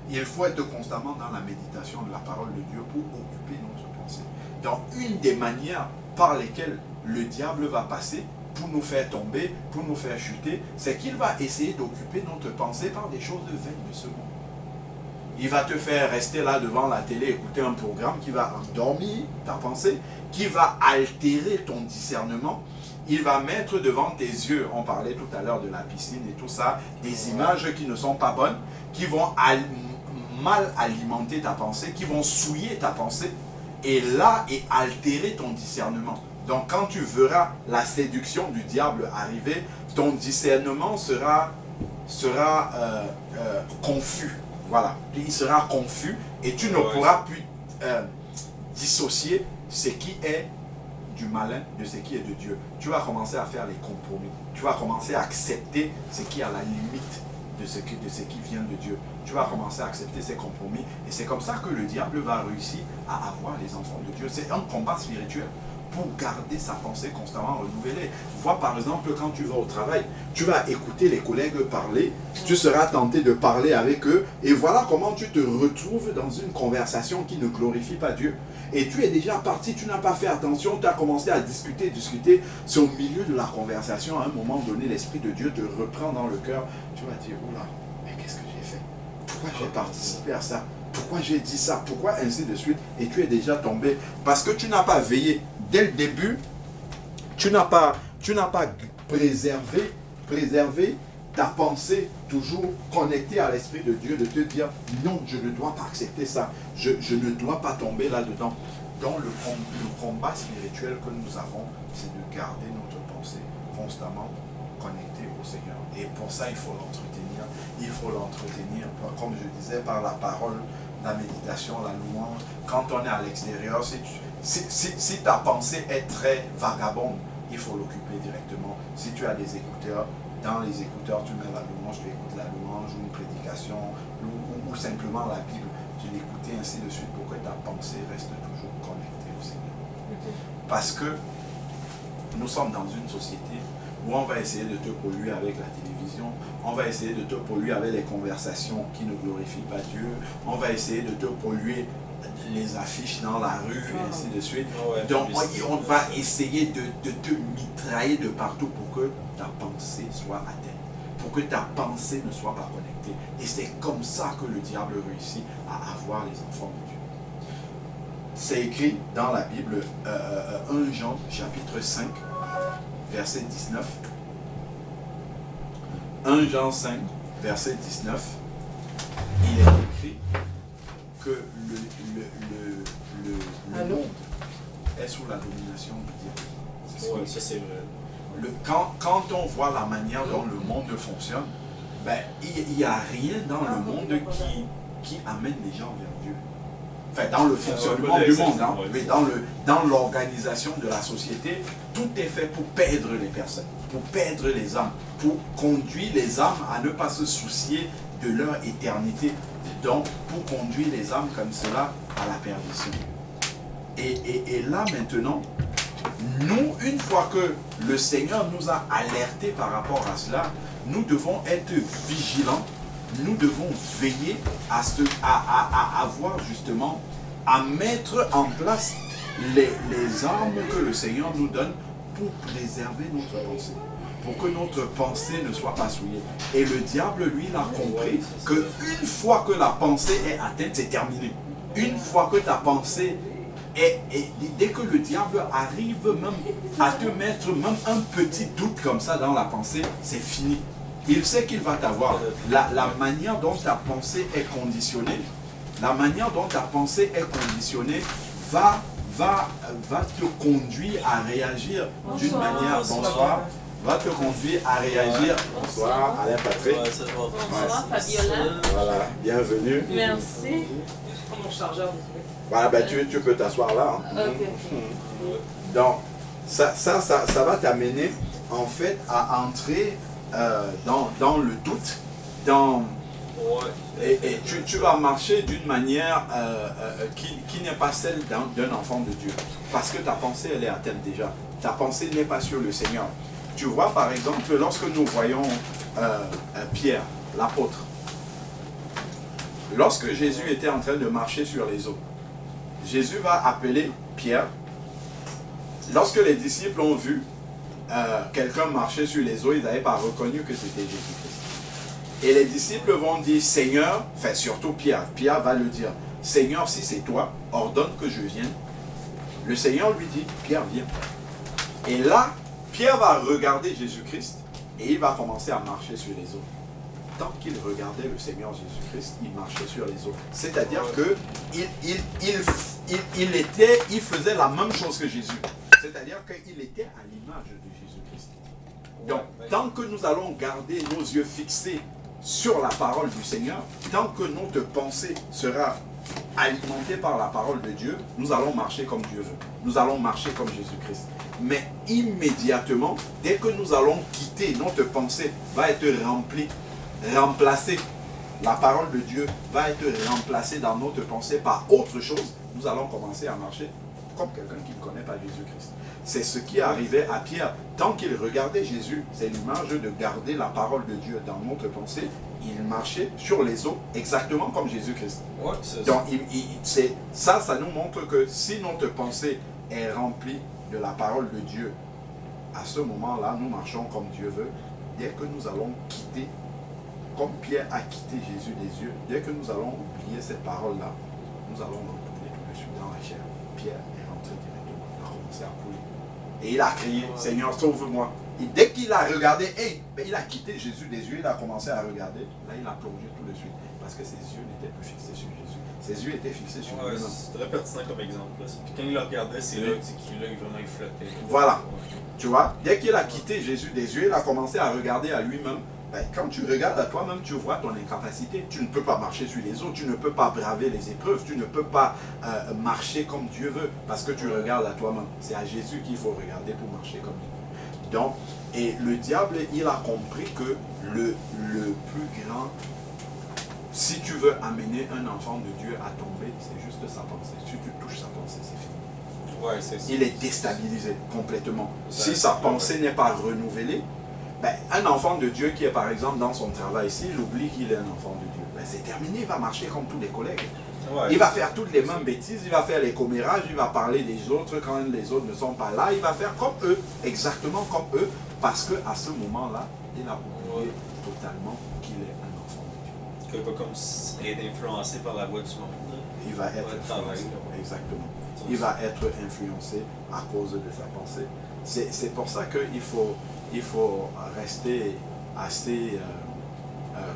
nous. Il faut être constamment dans la méditation de la parole de Dieu pour occuper notre pensée. Donc, une des manières par lesquelles le diable va passer pour nous faire tomber, pour nous faire chuter, c'est qu'il va essayer d'occuper notre pensée par des choses vaines de ce monde. Il va te faire rester là devant la télé, écouter un programme qui va endormir ta pensée, qui va altérer ton discernement. Il va mettre devant tes yeux, on parlait tout à l'heure de la piscine et tout ça, des images qui ne sont pas bonnes, qui vont mal alimenter ta pensée, qui vont souiller ta pensée. est là et altérer ton discernement. Donc quand tu verras la séduction du diable arriver, ton discernement sera confus. Voilà, il sera confus et tu ne pourras plus dissocier ce qui est du malin de ce qui est de Dieu. Tu vas commencer à faire les compromis. Tu vas commencer à accepter ce qui est à la limite de ce qui vient de Dieu. Tu vas commencer à accepter ces compromis. Et c'est comme ça que le diable va réussir à avoir les enfants de Dieu. C'est un combat spirituel pour garder sa pensée constamment renouvelée. Vois par exemple quand tu vas au travail, tu vas écouter les collègues parler, tu seras tenté de parler avec eux et voilà comment tu te retrouves dans une conversation qui ne glorifie pas Dieu. Et tu es déjà parti, tu n'as pas fait attention, tu as commencé à discuter, c'est au milieu de la conversation, à un moment donné, l'Esprit de Dieu te reprend dans le cœur, tu vas dire, oula, mais qu'est-ce que j'ai fait? Pourquoi j'ai participé à ça? Pourquoi j'ai dit ça? Pourquoi ainsi de suite? Et tu es déjà tombé. Parce que tu n'as pas veillé. Dès le début, tu n'as pas préservé ta pensée toujours connectée à l'Esprit de Dieu, de te dire, non, je ne dois pas accepter ça. Je ne dois pas tomber là-dedans. Donc le combat spirituel que nous avons, c'est de garder notre pensée constamment connectée au Seigneur. Et pour ça, il faut l'entretenir. Il faut l'entretenir, comme je disais, par la parole, la méditation, la louange. Quand on est à l'extérieur, si ta pensée est très vagabonde, il faut l'occuper directement. Si tu as des écouteurs, dans les écouteurs, tu mets la louange, tu écoutes la louange ou une prédication ou simplement la Bible. Tu l'écoutes ainsi de suite pour que ta pensée reste toujours connectée au Seigneur. Parce que nous sommes dans une société où on va essayer de te polluer avec la télévision, on va essayer de te polluer avec les conversations qui ne glorifient pas Dieu, on va essayer de te polluer les affiches dans la rue, et ainsi de suite. Donc on va essayer de te mitrailler de partout pour que ta pensée soit atteinte, pour que ta pensée ne soit pas connectée. Et c'est comme ça que le diable réussit à avoir les enfants de Dieu. C'est écrit dans la Bible, 1 Jean chapitre 5, verset 19. 1 Jean 5, verset 19. Il est écrit que le monde est sous la domination du diable. Oui, ça c'est vrai. Quand on voit la manière dont le monde fonctionne, ben, il n'y a rien dans le monde qui amène les gens vers Dieu. Enfin, dans le fonctionnement du monde, hein, mais dans l'organisation de la société, tout est fait pour perdre les personnes, pour perdre les âmes, pour conduire les âmes à ne pas se soucier de leur éternité, donc pour conduire les âmes comme cela à la perdition. Et là maintenant, nous, une fois que le Seigneur nous a alertés par rapport à cela, nous devons être vigilants, nous devons veiller à avoir justement, à mettre en place les armes que le Seigneur nous donne pour préserver notre pensée, pour que notre pensée ne soit pas souillée. Et le diable, lui, il a compris qu'une fois que la pensée est atteinte, c'est terminé. Une fois que ta pensée dès que le diable arrive même à te mettre même un petit doute comme ça dans la pensée, c'est fini. Il sait qu'il va t'avoir. La manière dont ta pensée est conditionnée, la manière dont ta pensée est conditionnée va te conduire à réagir d'une manière, bonsoir, va te conduire à réagir. Bonsoir, Alain Patrick. Bonsoir, Fabiola. Voilà, bienvenue. Merci. Mon chargeur. Voilà, ben tu peux t'asseoir là. Hein. Ok. Donc, ça va t'amener en fait à entrer dans le doute, et tu vas marcher d'une manière qui n'est pas celle d'un enfant de Dieu. Parce que ta pensée, elle est atteinte déjà. Ta pensée n'est pas sur le Seigneur. Tu vois, par exemple, lorsque nous voyons Pierre, l'apôtre, lorsque Jésus était en train de marcher sur les eaux, Jésus va appeler Pierre. Lorsque les disciples ont vu quelqu'un marcher sur les eaux, ils n'avaient pas reconnu que c'était Jésus-Christ. Et les disciples vont dire, Seigneur, enfin surtout Pierre, Pierre va le dire, Seigneur, si c'est toi, ordonne que je vienne. Le Seigneur lui dit, Pierre, viens. Et là, Pierre va regarder Jésus-Christ et il va commencer à marcher sur les eaux. Tant qu'il regardait le Seigneur Jésus-Christ, il marchait sur les eaux. C'est-à-dire que il faisait la même chose que Jésus. C'est-à-dire qu'il était à l'image de Jésus-Christ. Donc, tant que nous allons garder nos yeux fixés sur la parole du Seigneur, tant que notre pensée sera alimentée par la parole de Dieu, nous allons marcher comme Dieu veut. Nous allons marcher comme Jésus-Christ. Mais immédiatement, dès que nous allons quitter, notre pensée va être remplacée. La parole de Dieu va être remplacée dans notre pensée par autre chose. Nous allons commencer à marcher comme quelqu'un qui ne connaît pas Jésus-Christ. C'est ce qui arrivait à Pierre. Tant qu'il regardait Jésus, c'est l'image de garder la parole de Dieu dans notre pensée. Il marchait sur les eaux exactement comme Jésus-Christ. Ouais, donc, ça nous montre que si notre pensée est remplie de la parole de Dieu, à ce moment-là, nous marchons comme Dieu veut. Dès que nous allons quitter, comme Pierre a quitté Jésus des yeux, dès que nous allons oublier cette parole-là, nous allons retourner tout de suite dans la chair. Pierre est rentré directement, il a commencé à couler. Et il a crié, Seigneur, sauve-moi. Et dès qu'il a regardé, il a quitté Jésus des yeux, il a commencé à regarder. Là, il a plongé tout de suite. Parce que ses yeux n'étaient plus fixés sur Jésus. Ses yeux étaient fixés sur lui-même. C'est très pertinent comme exemple. Puis quand il le regardait, c'est là qu'il vraiment il flottait. Voilà. Tu vois, dès qu'il a quitté Jésus des yeux, il a commencé à regarder à lui-même. Ben, quand tu regardes à toi-même, tu vois ton incapacité. Tu ne peux pas marcher sur les eaux, tu ne peux pas braver les épreuves, tu ne peux pas marcher comme Dieu veut, parce que tu regardes à toi-même. C'est à Jésus qu'il faut regarder pour marcher comme Dieu veut. Donc, et le diable, il a compris que le plus grand, si tu veux amener un enfant de Dieu à tomber, c'est juste sa pensée. Si tu touches sa pensée, c'est fini. Ouais, c'est il est déstabilisé complètement. Si sa pensée n'est pas renouvelée, ben, un enfant de Dieu qui est par exemple dans son travail, s'il oublie qu'il est un enfant de Dieu, ben, c'est terminé, il va marcher comme tous les collègues. Il va faire toutes les mêmes bêtises, il va faire les commérages, il va parler des autres quand les autres ne sont pas là, il va faire comme eux, exactement comme eux, parce qu'à ce moment-là, il a oublié totalement qu'il est un enfant de Dieu. Il va comme être influencé par la voix du monde. Il va être influencé, exactement. Il va être influencé à cause de sa pensée. C'est pour ça qu'il faut rester assez,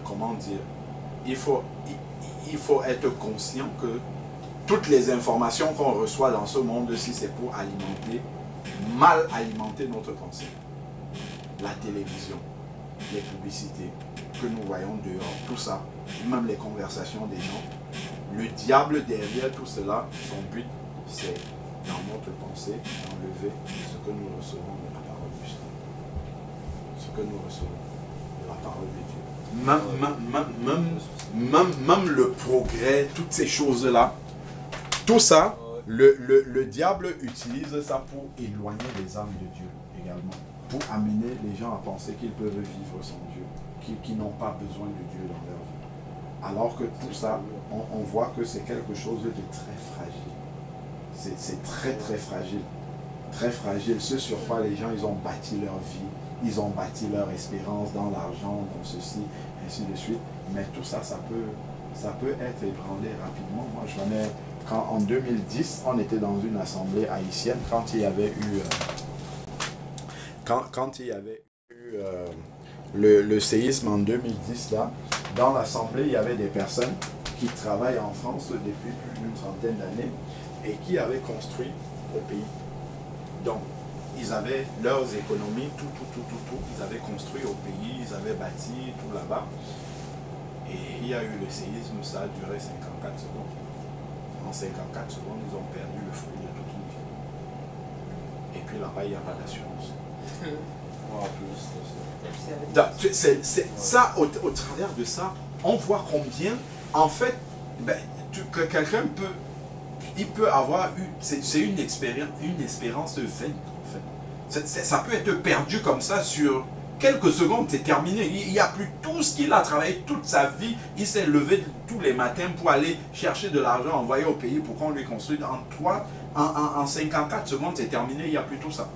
comment dire, il faut être conscient que toutes les informations qu'on reçoit dans ce monde-ci, c'est pour mal alimenter notre pensée. La télévision, les publicités que nous voyons dehors, tout ça, même les conversations des gens, le diable derrière tout cela, son but, c'est dans notre pensée d'enlever ce que nous recevons de la parole du Seigneur. Ce que nous recevons de la parole de Dieu. Même le progrès, toutes ces choses-là, tout ça, le diable utilise ça pour éloigner les âmes de Dieu également. Pour amener les gens à penser qu'ils peuvent vivre sans Dieu, qu'ils n'ont pas besoin de Dieu dans leur vie. Alors que tout ça, on voit que c'est quelque chose de très fragile. C'est très très fragile. Très fragile. Ce sur quoi les gens, ils ont bâti leur vie, ils ont bâti leur espérance dans l'argent, dans ceci, ainsi de suite. Mais tout ça, ça peut être ébranlé rapidement. Moi, je connais, en 2010, on était dans une assemblée haïtienne, quand il y avait eu... Quand il y avait eu le séisme en 2010, là, dans l'assemblée, il y avait des personnes qui travaillent en France depuis plus d'une trentaine d'années et qui avaient construit le pays. Donc, ils avaient leurs économies, tout. Ils avaient construit au pays, ils avaient bâti tout là-bas. Et il y a eu le séisme, ça a duré 54 secondes. En 54 secondes, ils ont perdu le fruit de toute une vie. Et puis là-bas, il n'y a pas d'assurance. Ça, au travers de ça, on voit combien, en fait, que quelqu'un peut avoir eu, c'est une espérance vaine, en fait. Ça peut être perdu comme ça sur quelques secondes, c'est terminé. Il n'y a plus tout ce qu'il a travaillé toute sa vie. Il s'est levé tous les matins pour aller chercher de l'argent envoyé au pays pour qu'on lui construise. En 54 secondes, c'est terminé, il n'y a plus tout ça.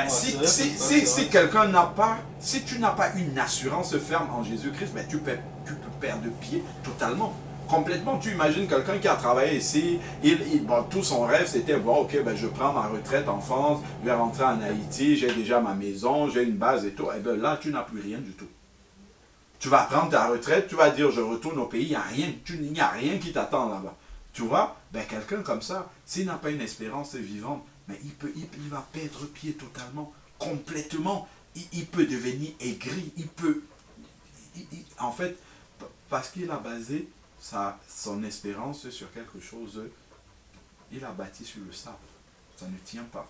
Si quelqu'un n'a pas, si tu n'as pas une assurance ferme en Jésus-Christ, tu peux perdre pied totalement, complètement. Tu imagines quelqu'un qui a travaillé ici, tout son rêve c'était, je prends ma retraite en France, je vais rentrer en Haïti, j'ai déjà ma maison, j'ai une base et tout. Et bien là, tu n'as plus rien du tout. Tu vas prendre ta retraite, tu vas dire je retourne au pays, il n'y a rien qui t'attend là-bas. Tu vois? Ben, quelqu'un comme ça, s'il n'a pas une espérance vivante, mais il va perdre pied totalement, complètement. Il peut devenir aigri, en fait, parce qu'il a basé son espérance sur quelque chose, il a bâti sur le sable. Ça ne tient pas.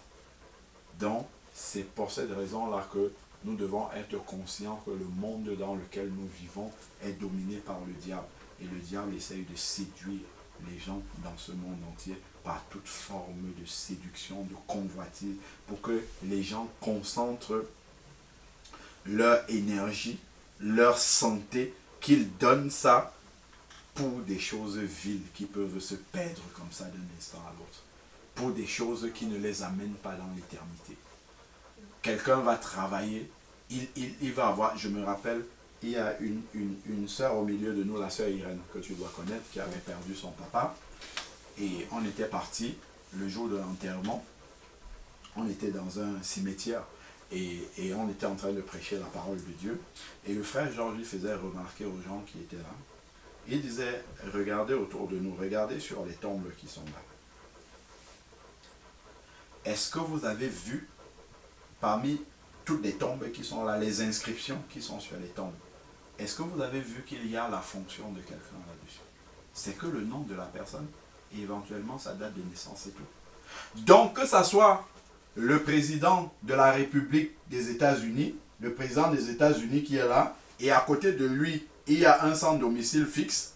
Donc, c'est pour cette raison-là que nous devons être conscients que le monde dans lequel nous vivons est dominé par le diable. Et le diable essaye de séduire les gens dans ce monde entier par toute forme de séduction, de convoitise, pour que les gens concentrent leur énergie, leur santé, qu'ils donnent ça pour des choses viles qui peuvent se perdre comme ça d'un instant à l'autre, pour des choses qui ne les amènent pas dans l'éternité. Quelqu'un va travailler, il va avoir, je me rappelle, il y a une sœur au milieu de nous, la sœur Irène, que tu dois connaître, qui avait perdu son papa. Et on était parti le jour de l'enterrement. On était dans un cimetière et on était en train de prêcher la parole de Dieu. Et le frère Georges lui faisait remarquer aux gens qui étaient là. Il disait, regardez autour de nous, regardez sur les tombes qui sont là. Est-ce que vous avez vu parmi toutes les tombes qui sont là, les inscriptions qui sont sur les tombes, est-ce que vous avez vu qu'il y a la fonction de quelqu'un là-dessus? C'est que le nom de la personne et éventuellement sa date de naissance et tout. Donc que ça soit le président de la République des États-Unis, le président des États-Unis qui est là, et à côté de lui, il y a un sans domicile fixe,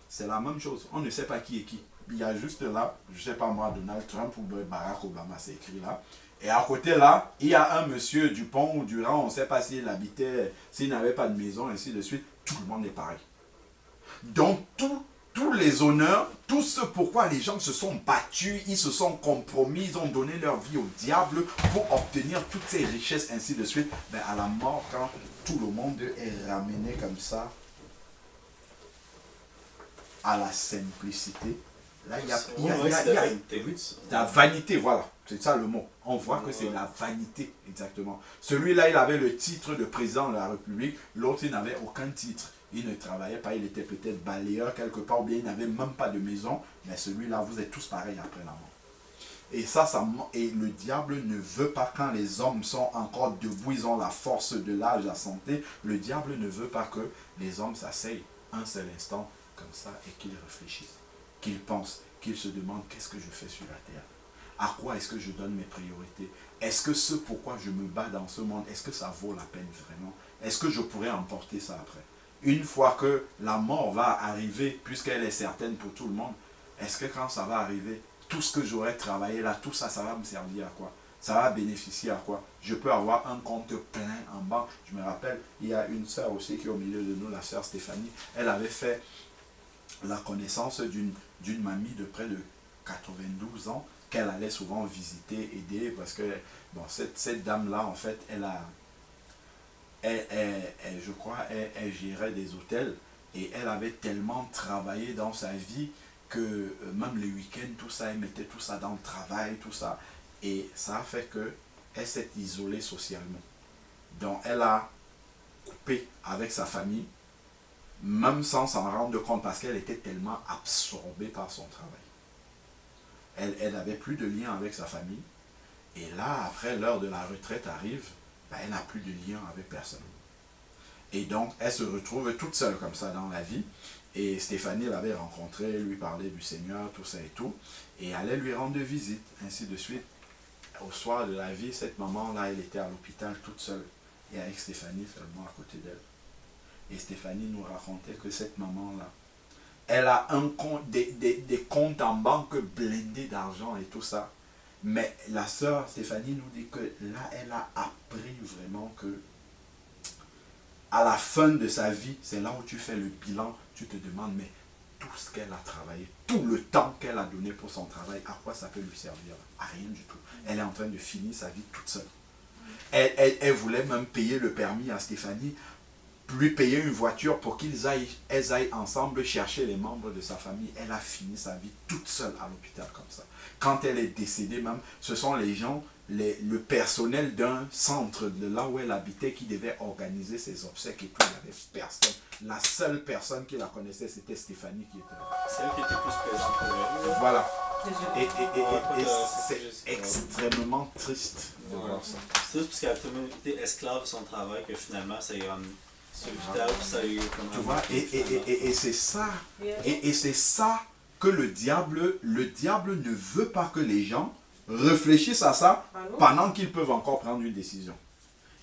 c'est la même chose. On ne sait pas qui est qui. Il y a juste là, je ne sais pas moi, Donald Trump ou Barack Obama, c'est écrit là. Et à côté là, il y a un monsieur Dupont ou Durand, on ne sait pas s'il habitait, s'il n'avait pas de maison, ainsi de suite. Tout le monde est pareil. Donc tous les honneurs, tout ce pourquoi les gens se sont battus, ils se sont compromis, ils ont donné leur vie au diable pour obtenir toutes ces richesses, ainsi de suite. Mais à la mort, quand tout le monde est ramené comme ça à la simplicité, là il y a la vanité, voilà, c'est ça le mot. On voit que c'est la vanité, exactement. Celui-là, il avait le titre de président de la République, l'autre, il n'avait aucun titre. Il ne travaillait pas, il était peut-être balayeur quelque part, ou bien il n'avait même pas de maison, mais celui-là, vous êtes tous pareils après la mort. Et et le diable ne veut pas, quand les hommes sont encore debout, ils ont la force de l'âge, la santé, le diable ne veut pas que les hommes s'asseyent un seul instant comme ça et qu'ils réfléchissent, qu'ils pensent, qu'ils se demandent qu'est-ce que je fais sur la terre, à quoi est-ce que je donne mes priorités, est-ce que ce pourquoi je me bats dans ce monde, est-ce que ça vaut la peine vraiment, est-ce que je pourrais emporter ça après. Une fois que la mort va arriver, puisqu'elle est certaine pour tout le monde, est-ce que quand ça va arriver, tout ce que j'aurais travaillé là, tout ça, ça va me servir à quoi? Ça va bénéficier à quoi? Je peux avoir un compte plein en banque. Je me rappelle, il y a une sœur aussi qui est au milieu de nous, la sœur Stéphanie. Elle avait fait la connaissance d'une mamie de près de 92 ans qu'elle allait souvent visiter, aider, parce que bon, cette dame-là, en fait, je crois, elle gérait des hôtels et elle avait tellement travaillé dans sa vie que même les week-ends, tout ça, elle mettait tout ça dans le travail, tout ça. Et ça a fait qu'elle s'est isolée socialement. Donc elle a coupé avec sa famille, même sans s'en rendre compte, parce qu'elle était tellement absorbée par son travail. Elle n'avait plus de lien avec sa famille. Et là, après l'heure de la retraite arrive, ben, elle n'a plus de lien avec personne. Et donc, elle se retrouve toute seule comme ça dans la vie. Et Stéphanie l'avait rencontrée, lui parlait du Seigneur, tout ça et tout. Et allait lui rendre visite, ainsi de suite. Au soir de la vie, cette maman-là, elle était à l'hôpital toute seule. Et avec Stéphanie seulement à côté d'elle. Et Stéphanie nous racontait que cette maman-là, elle a des comptes en banque blindés d'argent et tout ça. Mais la sœur Stéphanie nous dit que là, elle a appris vraiment que à la fin de sa vie, c'est là où tu fais le bilan, tu te demandes, mais tout ce qu'elle a travaillé, tout le temps qu'elle a donné pour son travail, à quoi ça peut lui servir? À rien du tout. Elle est en train de finir sa vie toute seule. Elle voulait même payer le permis à Stéphanie, lui payer une voiture pour elles aillent ensemble chercher les membres de sa famille. Elle a fini sa vie toute seule à l'hôpital comme ça. Quand elle est décédée même, ce sont les gens, le personnel d'un centre de là où elle habitait qui devait organiser ses obsèques et tout. Il n'y avait personne. la seule personne qui la connaissait, c'était Stéphanie qui était là. C'est elle qui était plus présente pour elle. Voilà. Et Ouais, c'est extrêmement triste de voir ça. C'est juste parce qu'elle a tellement été esclave de son travail que finalement, ça lui a ramené sur l'hôpital, puis ça lui a Tu vois, et c'est ça. Et c'est ça que le diable ne veut pas que les gens réfléchissent à ça pendant qu'ils peuvent encore prendre une décision.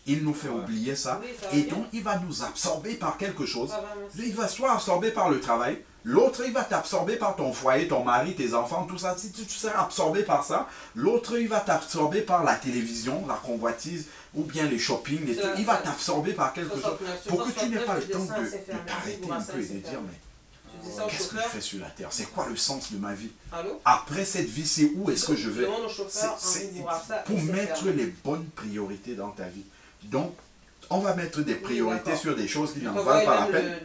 Il nous fait oublier ça. Et donc, il va nous absorber par quelque chose. Il va soit absorber par le travail. L'autre, il va t'absorber par ton foyer, ton mari, tes enfants, tout ça. Si tu seras absorbé par ça, l'autre, il va t'absorber par la télévision, la convoitise, ou bien les shopping, les trucs. Il va t'absorber par quelque chose. Pour que tu n'aies pas le temps de t'arrêter un peu et de dire, mais qu'est-ce que je fais sur la terre? C'est quoi le sens de ma vie? Après cette vie, c'est où est-ce que je vais? C'est pour mettre les bonnes priorités dans ta vie. Donc, on va mettre des priorités sur des choses qui n'en valent pas la peine.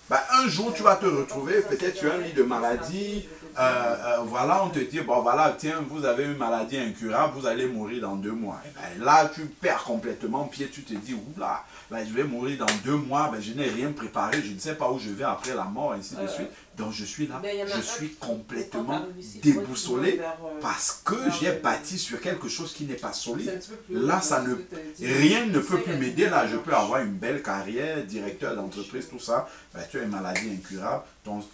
Bah, un jour, tu vas te retrouver, peut-être tu as un lit de maladie, voilà, on te dit, bon voilà, tiens, vous avez une maladie incurable, vous allez mourir dans 2 mois. Et ben, là, tu perds complètement pied, tu te dis, oula, ben, je vais mourir dans 2 mois, ben, je n'ai rien préparé, je ne sais pas où je vais après la mort, ainsi de suite. Donc je suis là, je suis complètement déboussolé parce que j'ai bâti sur quelque chose qui n'est pas solide. Là, rien ne peut plus m'aider. Là, je peux avoir une belle carrière, directeur d'entreprise, tout ça. Ben, tu as une maladie incurable.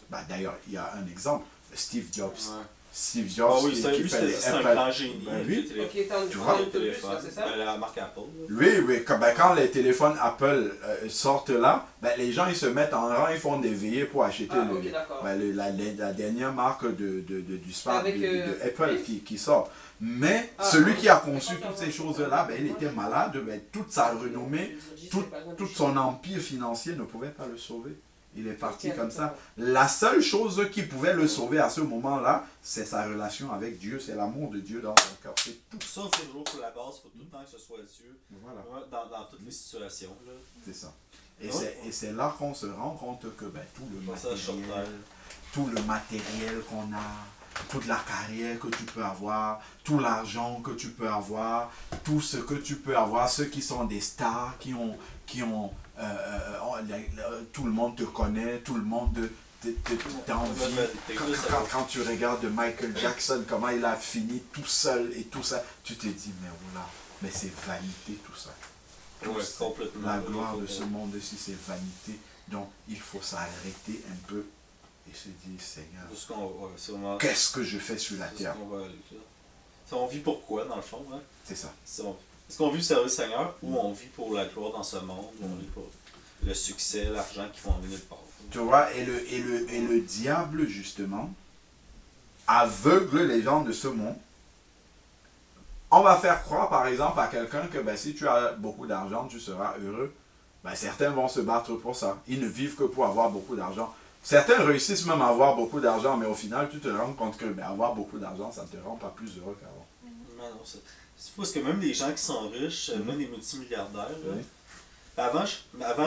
Ben, d'ailleurs, il y a un exemple, Steve Jobs. Steve Jobs qui fait les Apple. Un grand génie. Ben, oui. Tu vois, le téléphone, la marque Apple. Oui, quand les téléphones Apple sortent là, ben, les gens ils se mettent en rang, ils font des veillées pour acheter la dernière marque du Apple qui sort. Mais celui qui a conçu toutes ces choses-là, ben, il était malade, ben, toute sa renommée, tout son empire financier ne pouvait pas le sauver. Il est parti comme ça. La seule chose qui pouvait le sauver à ce moment-là, c'est sa relation avec Dieu, c'est l'amour de Dieu dans son cœur. C'est tout. Ça, c'est toujours pour la base, il faut tout le temps que ce soit Dieu, voilà. Dans toutes les situations. C'est ça. Et c'est là qu'on se rend compte que ben, tout le matériel qu'on a, toute la carrière que tu peux avoir, tout l'argent que tu peux avoir, tout ce que tu peux avoir, ceux qui sont des stars, qui ont tout le monde te connaît, tout le monde t'envie. Quand tu regardes Michael Jackson, comment il a fini tout seul et tout ça, tu te dis, mais voilà, mais c'est vanité tout ça. Complètement. La gloire de ce monde-ci, c'est vanité. Donc, il faut s'arrêter un peu et se dire, Seigneur, qu'est-ce que je fais sur la terre? On vit pour quoi, dans le fond? Hein? C'est ça. Est-ce qu'on vit servir le Seigneur ou on vit pour la gloire dans ce monde, ou on vit pour le succès, l'argent qui vont en venir de part? Tu vois, et le diable, justement, aveugle les gens de ce monde. On va faire croire, par exemple, à quelqu'un que ben, si tu as beaucoup d'argent, tu seras heureux. Ben, certains vont se battre pour ça. Ils ne vivent que pour avoir beaucoup d'argent. Certains réussissent même à avoir beaucoup d'argent, mais au final, tu te rends compte que ben, avoir beaucoup d'argent, ça ne te rend pas plus heureux qu'avant. Non, c'est parce que même les gens qui sont riches, même les multimilliardaires, avant, tu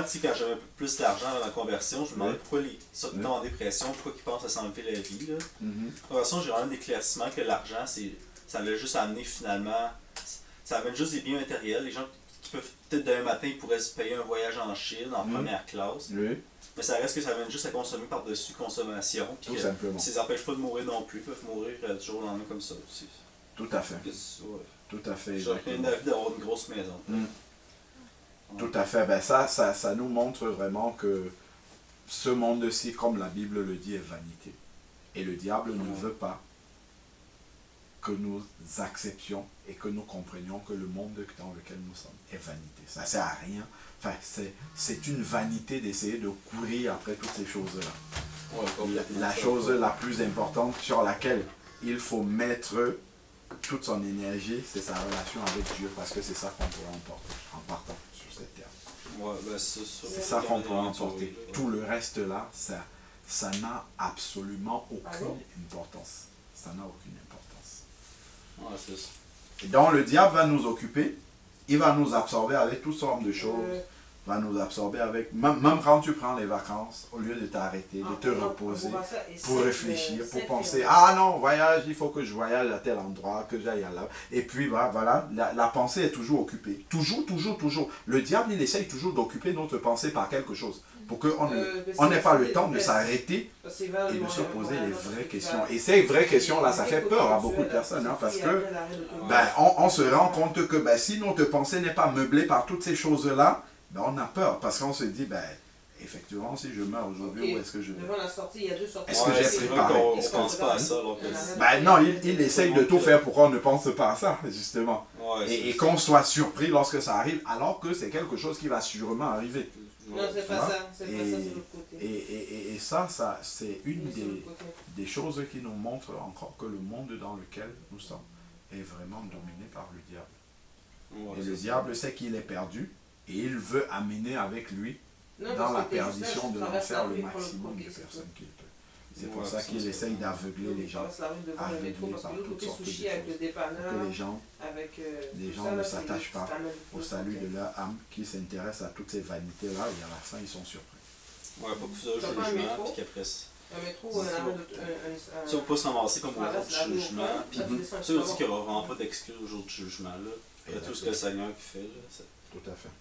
sais, quand j'avais plus d'argent dans la conversion, je me demandais pourquoi ils sont en dépression, pourquoi ils pensent à s'enlever la vie. Là. En conversion, j'ai vraiment un éclaircissement que l'argent, ça l'a juste amené finalement, ça amène juste des biens matériels. Les gens qui peuvent, peut-être demain matin, ils pourraient se payer un voyage en Chine, en première classe. Mais ça reste que ça amène juste à consommer par-dessus consommation. Tout simplement. Ça les empêche pas de mourir non plus, ils peuvent mourir du jour au lendemain comme ça aussi. Tout à fait. Tout à fait. J'ai rien envie d'avoir une grosse maison. Tout à fait. Ben ça nous montre vraiment que ce monde-ci, comme la Bible le dit, est vanité. Et le diable ne veut pas que nous acceptions et que nous comprenions que le monde dans lequel nous sommes est vanité. Ça ne sert à rien. Enfin, c'est une vanité d'essayer de courir après toutes ces choses-là. La chose la plus importante sur laquelle il faut mettre toute son énergie, c'est sa relation avec Dieu, parce que c'est ça qu'on pourra emporter en partant sur cette terre. C'est ça qu'on pourra emporter. Tout le reste là, ça n'a absolument aucune importance. Ça n'a aucune importance. Et donc le diable va nous occuper, il va nous absorber avec toutes sortes de choses. va nous absorber avec, même quand tu prends les vacances, au lieu de t'arrêter, de te reposer, pour réfléchir, pour penser, ah non, voyage, il faut que je voyage à tel endroit, que j'aille là. Et puis voilà, la pensée est toujours occupée. Toujours, toujours, toujours. Le diable, il essaye toujours d'occuper notre pensée par quelque chose, pour qu'on n'ait pas le temps de s'arrêter et de se poser les vraies questions. Et ces vraies questions-là, ça fait peur à beaucoup de personnes, hein, parce que on se rend compte que si notre pensée n'est pas meublée par toutes ces choses-là, on a peur, parce qu'on se dit, effectivement, si je meurs aujourd'hui, où est-ce que je vais? Est-ce que j'ai préparé? On ne pense pas à ça. Non, il essaye de tout faire pour qu'on ne pense pas à ça, justement. Et qu'on soit surpris lorsque ça arrive, alors que c'est quelque chose qui va sûrement arriver. Non, c'est pas ça. C'est pas ça, c'est l'autre côté. Et ça c'est une des choses qui nous montrent encore que le monde dans lequel nous sommes est vraiment dominé par le diable. Et le diable sait qu'il est perdu et il veut amener avec lui dans la perdition de l'enfer le maximum de personnes qu'il peut. C'est pour ça qu'il essaye d'aveugler les gens, aveugler par toutes sortes de choses, que les gens ne s'attachent pas au salut de leur âme, qui s'intéressent à toutes ces vanités-là, et à la fin ils sont surpris. Ouais, pas que ça, jugement, puis qu'après ça. Un métro, ça ne faut pas se ramasser comme au jour du jugement, puis ça on dit qu'il n'y aura vraiment pas d'excuse au jour du jugement, là. Après tout ce que le Seigneur qui fait, là. Tout à fait.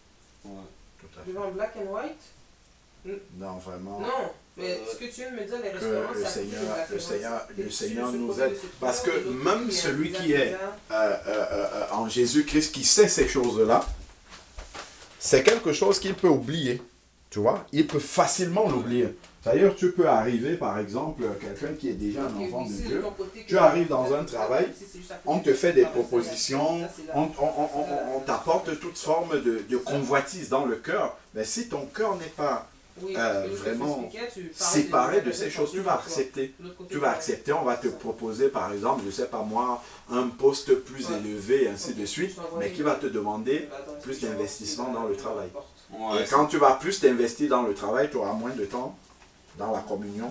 Ouais. Tout à fait. Devant black and white? Non, vraiment. Non, mais ce que tu viens de me dire, les restaurants, le Seigneur nous aide. Parce que même celui qui est en Jésus-Christ, qui sait ces choses-là, c'est quelque chose qu'il peut oublier. Tu vois, il peut facilement l'oublier. D'ailleurs, tu peux arriver, par exemple, quelqu'un qui est déjà un enfant de Dieu, tu arrives dans un travail, on te fait des propositions, on t'apporte toutes formes de convoitises dans le cœur. Mais si ton cœur n'est pas vraiment séparé de ces choses, tu vas accepter. Tu vas accepter, on va te proposer, par exemple, je ne sais pas moi, un poste plus élevé, et ainsi de suite, mais qui va te demander plus d'investissement dans le travail. Et quand tu vas plus t'investir dans le travail, tu auras moins de temps dans la communion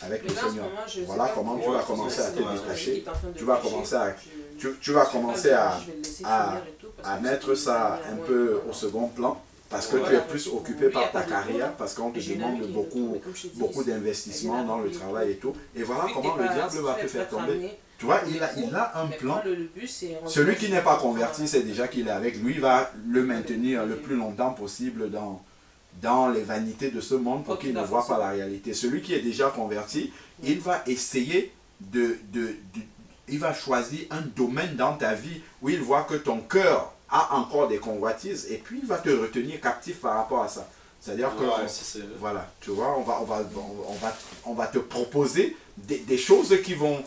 avec le Seigneur. Voilà comment tu vas commencer à te détacher. Tu vas commencer à mettre ça un peu au second plan, parce que tu es plus occupé par ta carrière, parce qu'on te demande beaucoup d'investissement dans le travail et tout. Et voilà comment le diable va te faire tomber. Tu vois, il a un plan. Celui qui n'est pas converti, c'est déjà qu'il est avec lui. Il va le maintenir le plus longtemps possible dans les vanités de ce monde pour qu'il ne voit pas la réalité. Celui qui est déjà converti, il va essayer il va choisir un domaine dans ta vie où il voit que ton cœur a encore des convoitises et puis il va te retenir captif par rapport à ça. C'est-à-dire que, voilà, tu vois, on va te proposer des choses qui vont,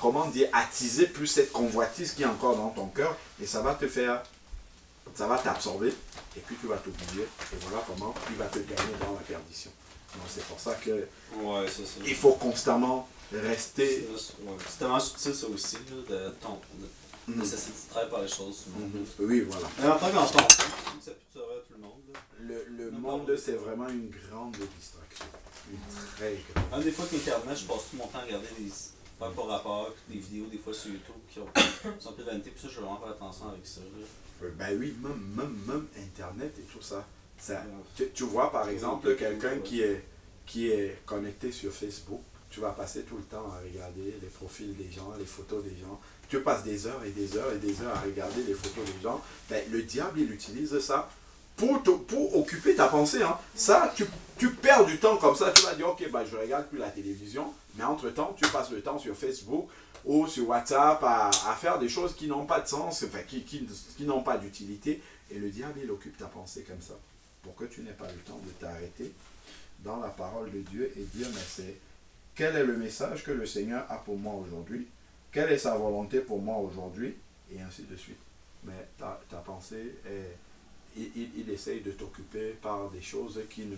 comment dire, attiser plus cette convoitise qui est encore dans ton cœur, et ça va te faire, ça va t'absorber, et puis tu vas t'oublier, et voilà comment il va te gagner dans la perdition. Donc c'est pour ça que il faut constamment rester... C'est tellement subtil ça aussi, de cesser de distraire par les choses. Oui, voilà. Mais en tant qu'enfant, ça peut sauver tout le monde. Le monde, c'est vraiment une grande distraction. Une très grande. Des fois qu'Internet, je passe tout mon temps à regarder des rapport, des vidéos, des fois sur YouTube qui sont plus vanité, puis ça, je vais vraiment faire attention avec ça. Ben oui, même Internet et tout ça. Tu vois, par exemple, quelqu'un qui est connecté sur Facebook, tu vas passer tout le temps à regarder les profils des gens, les photos des gens. Tu passes des heures et des heures et des heures à regarder les photos des gens. Ben, le diable, il utilise ça pour occuper ta pensée. Hein. Ça, tu perds du temps comme ça. Tu vas dire, ok, bah, je ne regarde plus la télévision. Mais entre-temps, tu passes le temps sur Facebook ou sur WhatsApp à faire des choses qui n'ont pas de sens, enfin, qui n'ont pas d'utilité. Et le diable, il occupe ta pensée comme ça. Pour que tu n'aies pas le temps de t'arrêter dans la parole de Dieu et dire, mais c'est quel est le message que le Seigneur a pour moi aujourd'hui? Quelle est sa volonté pour moi aujourd'hui? Et ainsi de suite. Mais ta pensée, il essaye de t'occuper par des choses qui ne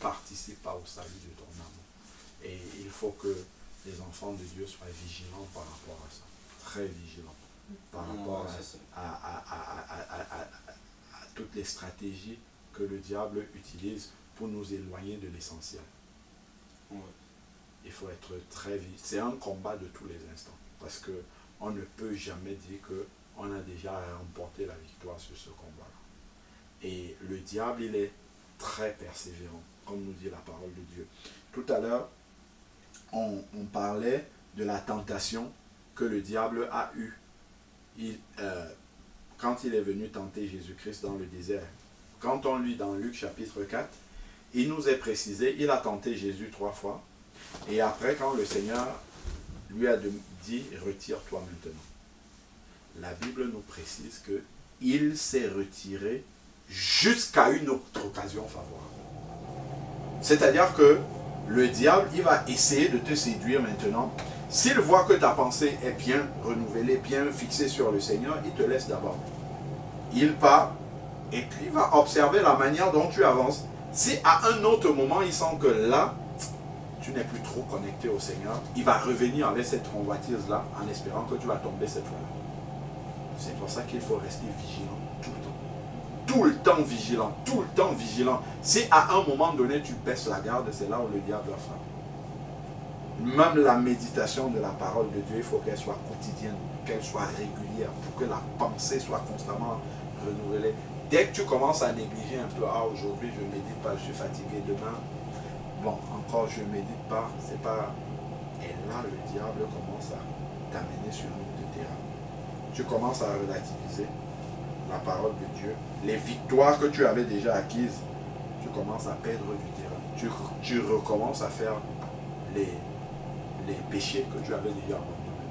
participent pas au salut de ton âme. Et il faut que les enfants de Dieu soient vigilants par rapport à ça. Très vigilants. Par rapport à toutes les stratégies que le diable utilise pour nous éloigner de l'essentiel. Il faut être très vigilant. C'est un combat de tous les instants. Parce qu'on ne peut jamais dire qu'on a déjà remporté la victoire sur ce combat-là. Et le diable, il est très persévérant, comme nous dit la parole de Dieu. Tout à l'heure, on parlait de la tentation que le diable a eue quand il est venu tenter Jésus-Christ dans le désert. Quand on lit dans Luc chapitre 4, il nous est précisé, il a tenté Jésus 3 fois. Et après, quand le Seigneur lui a dit, retire-toi maintenant. La Bible nous précise que il s'est retiré jusqu'à une autre occasion favorable. C'est-à-dire que le diable, il va essayer de te séduire maintenant. S'il voit que ta pensée est bien renouvelée, bien fixée sur le Seigneur, il te laisse d'abord. Il part et puis il va observer la manière dont tu avances. Si à un autre moment, il sent que là, tu n'es plus trop connecté au Seigneur, il va revenir avec cette convoitise-là en espérant que tu vas tomber cette fois-là. C'est pour ça qu'il faut rester vigilant tout le temps. Tout le temps vigilant, tout le temps vigilant. Si à un moment donné, tu baisses la garde, c'est là où le diable va frapper. Même la méditation de la parole de Dieu, il faut qu'elle soit quotidienne, qu'elle soit régulière, pour que la pensée soit constamment renouvelée. Dès que tu commences à négliger un peu, ah aujourd'hui je ne médite pas, je suis fatigué, demain, bon, encore je ne médite pas, c'est pas... Et là, le diable commence à t'amener sur un autre terrain. Tu commences à relativiser la parole de Dieu. Les victoires que tu avais déjà acquises, tu commences à perdre du terrain. Tu recommences à faire les péchés que tu avais déjà abandonnés.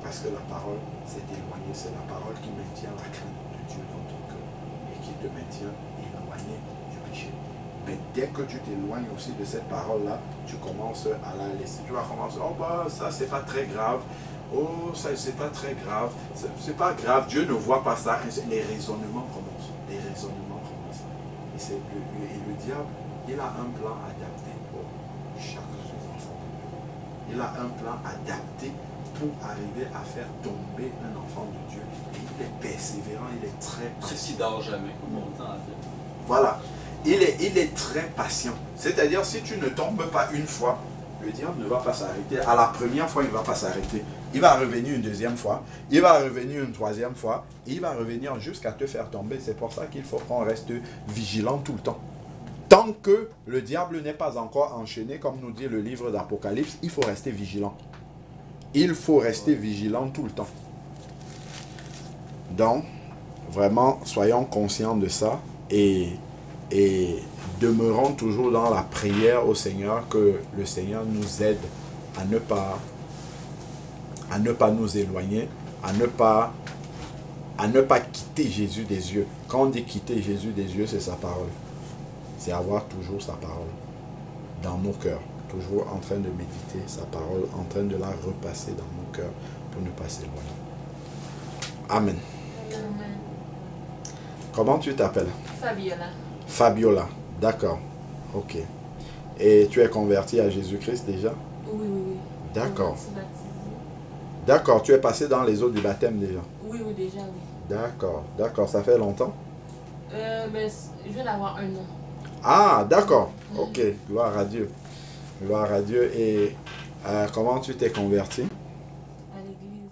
Parce que la parole s'est éloignée. C'est la parole qui maintient la crainte de Dieu dans ton cœur et qui te maintient éloigné du péché. Mais dès que tu t'éloignes aussi de cette parole-là, tu commences à la laisser. Tu vas commencer, oh bah ça c'est pas très grave. Oh ça c'est pas très grave. C'est pas grave, Dieu ne voit pas ça. Les raisonnements commencent. Les raisonnements commencent. Et le diable, il a un plan adapté pour chaque enfant. Il a un plan adapté pour arriver à faire tomber un enfant de Dieu. Et il est persévérant, il est très patient. C'est qui dort jamais, comme on dit en fait. Voilà. Il est très patient. C'est-à-dire, si tu ne tombes pas une fois, le diable ne va pas s'arrêter. À la première fois, il ne va pas s'arrêter. Il va revenir une deuxième fois. Il va revenir une troisième fois. Et il va revenir jusqu'à te faire tomber. C'est pour ça qu'il faut qu'on reste vigilant tout le temps. Tant que le diable n'est pas encore enchaîné, comme nous dit le livre d'Apocalypse, il faut rester vigilant. Il faut rester vigilant tout le temps. Donc, vraiment, soyons conscients de ça et demeurons toujours dans la prière au Seigneur, que le Seigneur nous aide à ne pas nous éloigner, à ne pas quitter Jésus des yeux. Quand on dit quitter Jésus des yeux, c'est sa parole. C'est avoir toujours sa parole dans nos cœurs, toujours en train de méditer sa parole, en train de la repasser dans nos cœurs pour ne pas s'éloigner. Amen. Amen. Comment tu t'appelles? Fabiola. Fabiola, d'accord. Ok. Et tu es converti à Jésus-Christ déjà? Oui, oui, oui. D'accord. Je suis baptisée. D'accord, tu es passé dans les eaux du baptême déjà? Oui, oui, déjà, oui. D'accord, d'accord. Ça fait longtemps? Ben, je viens d'avoir 1 an. Ah, d'accord. Ok, gloire à Dieu. Gloire à Dieu. Et comment tu t'es converti? À l'église.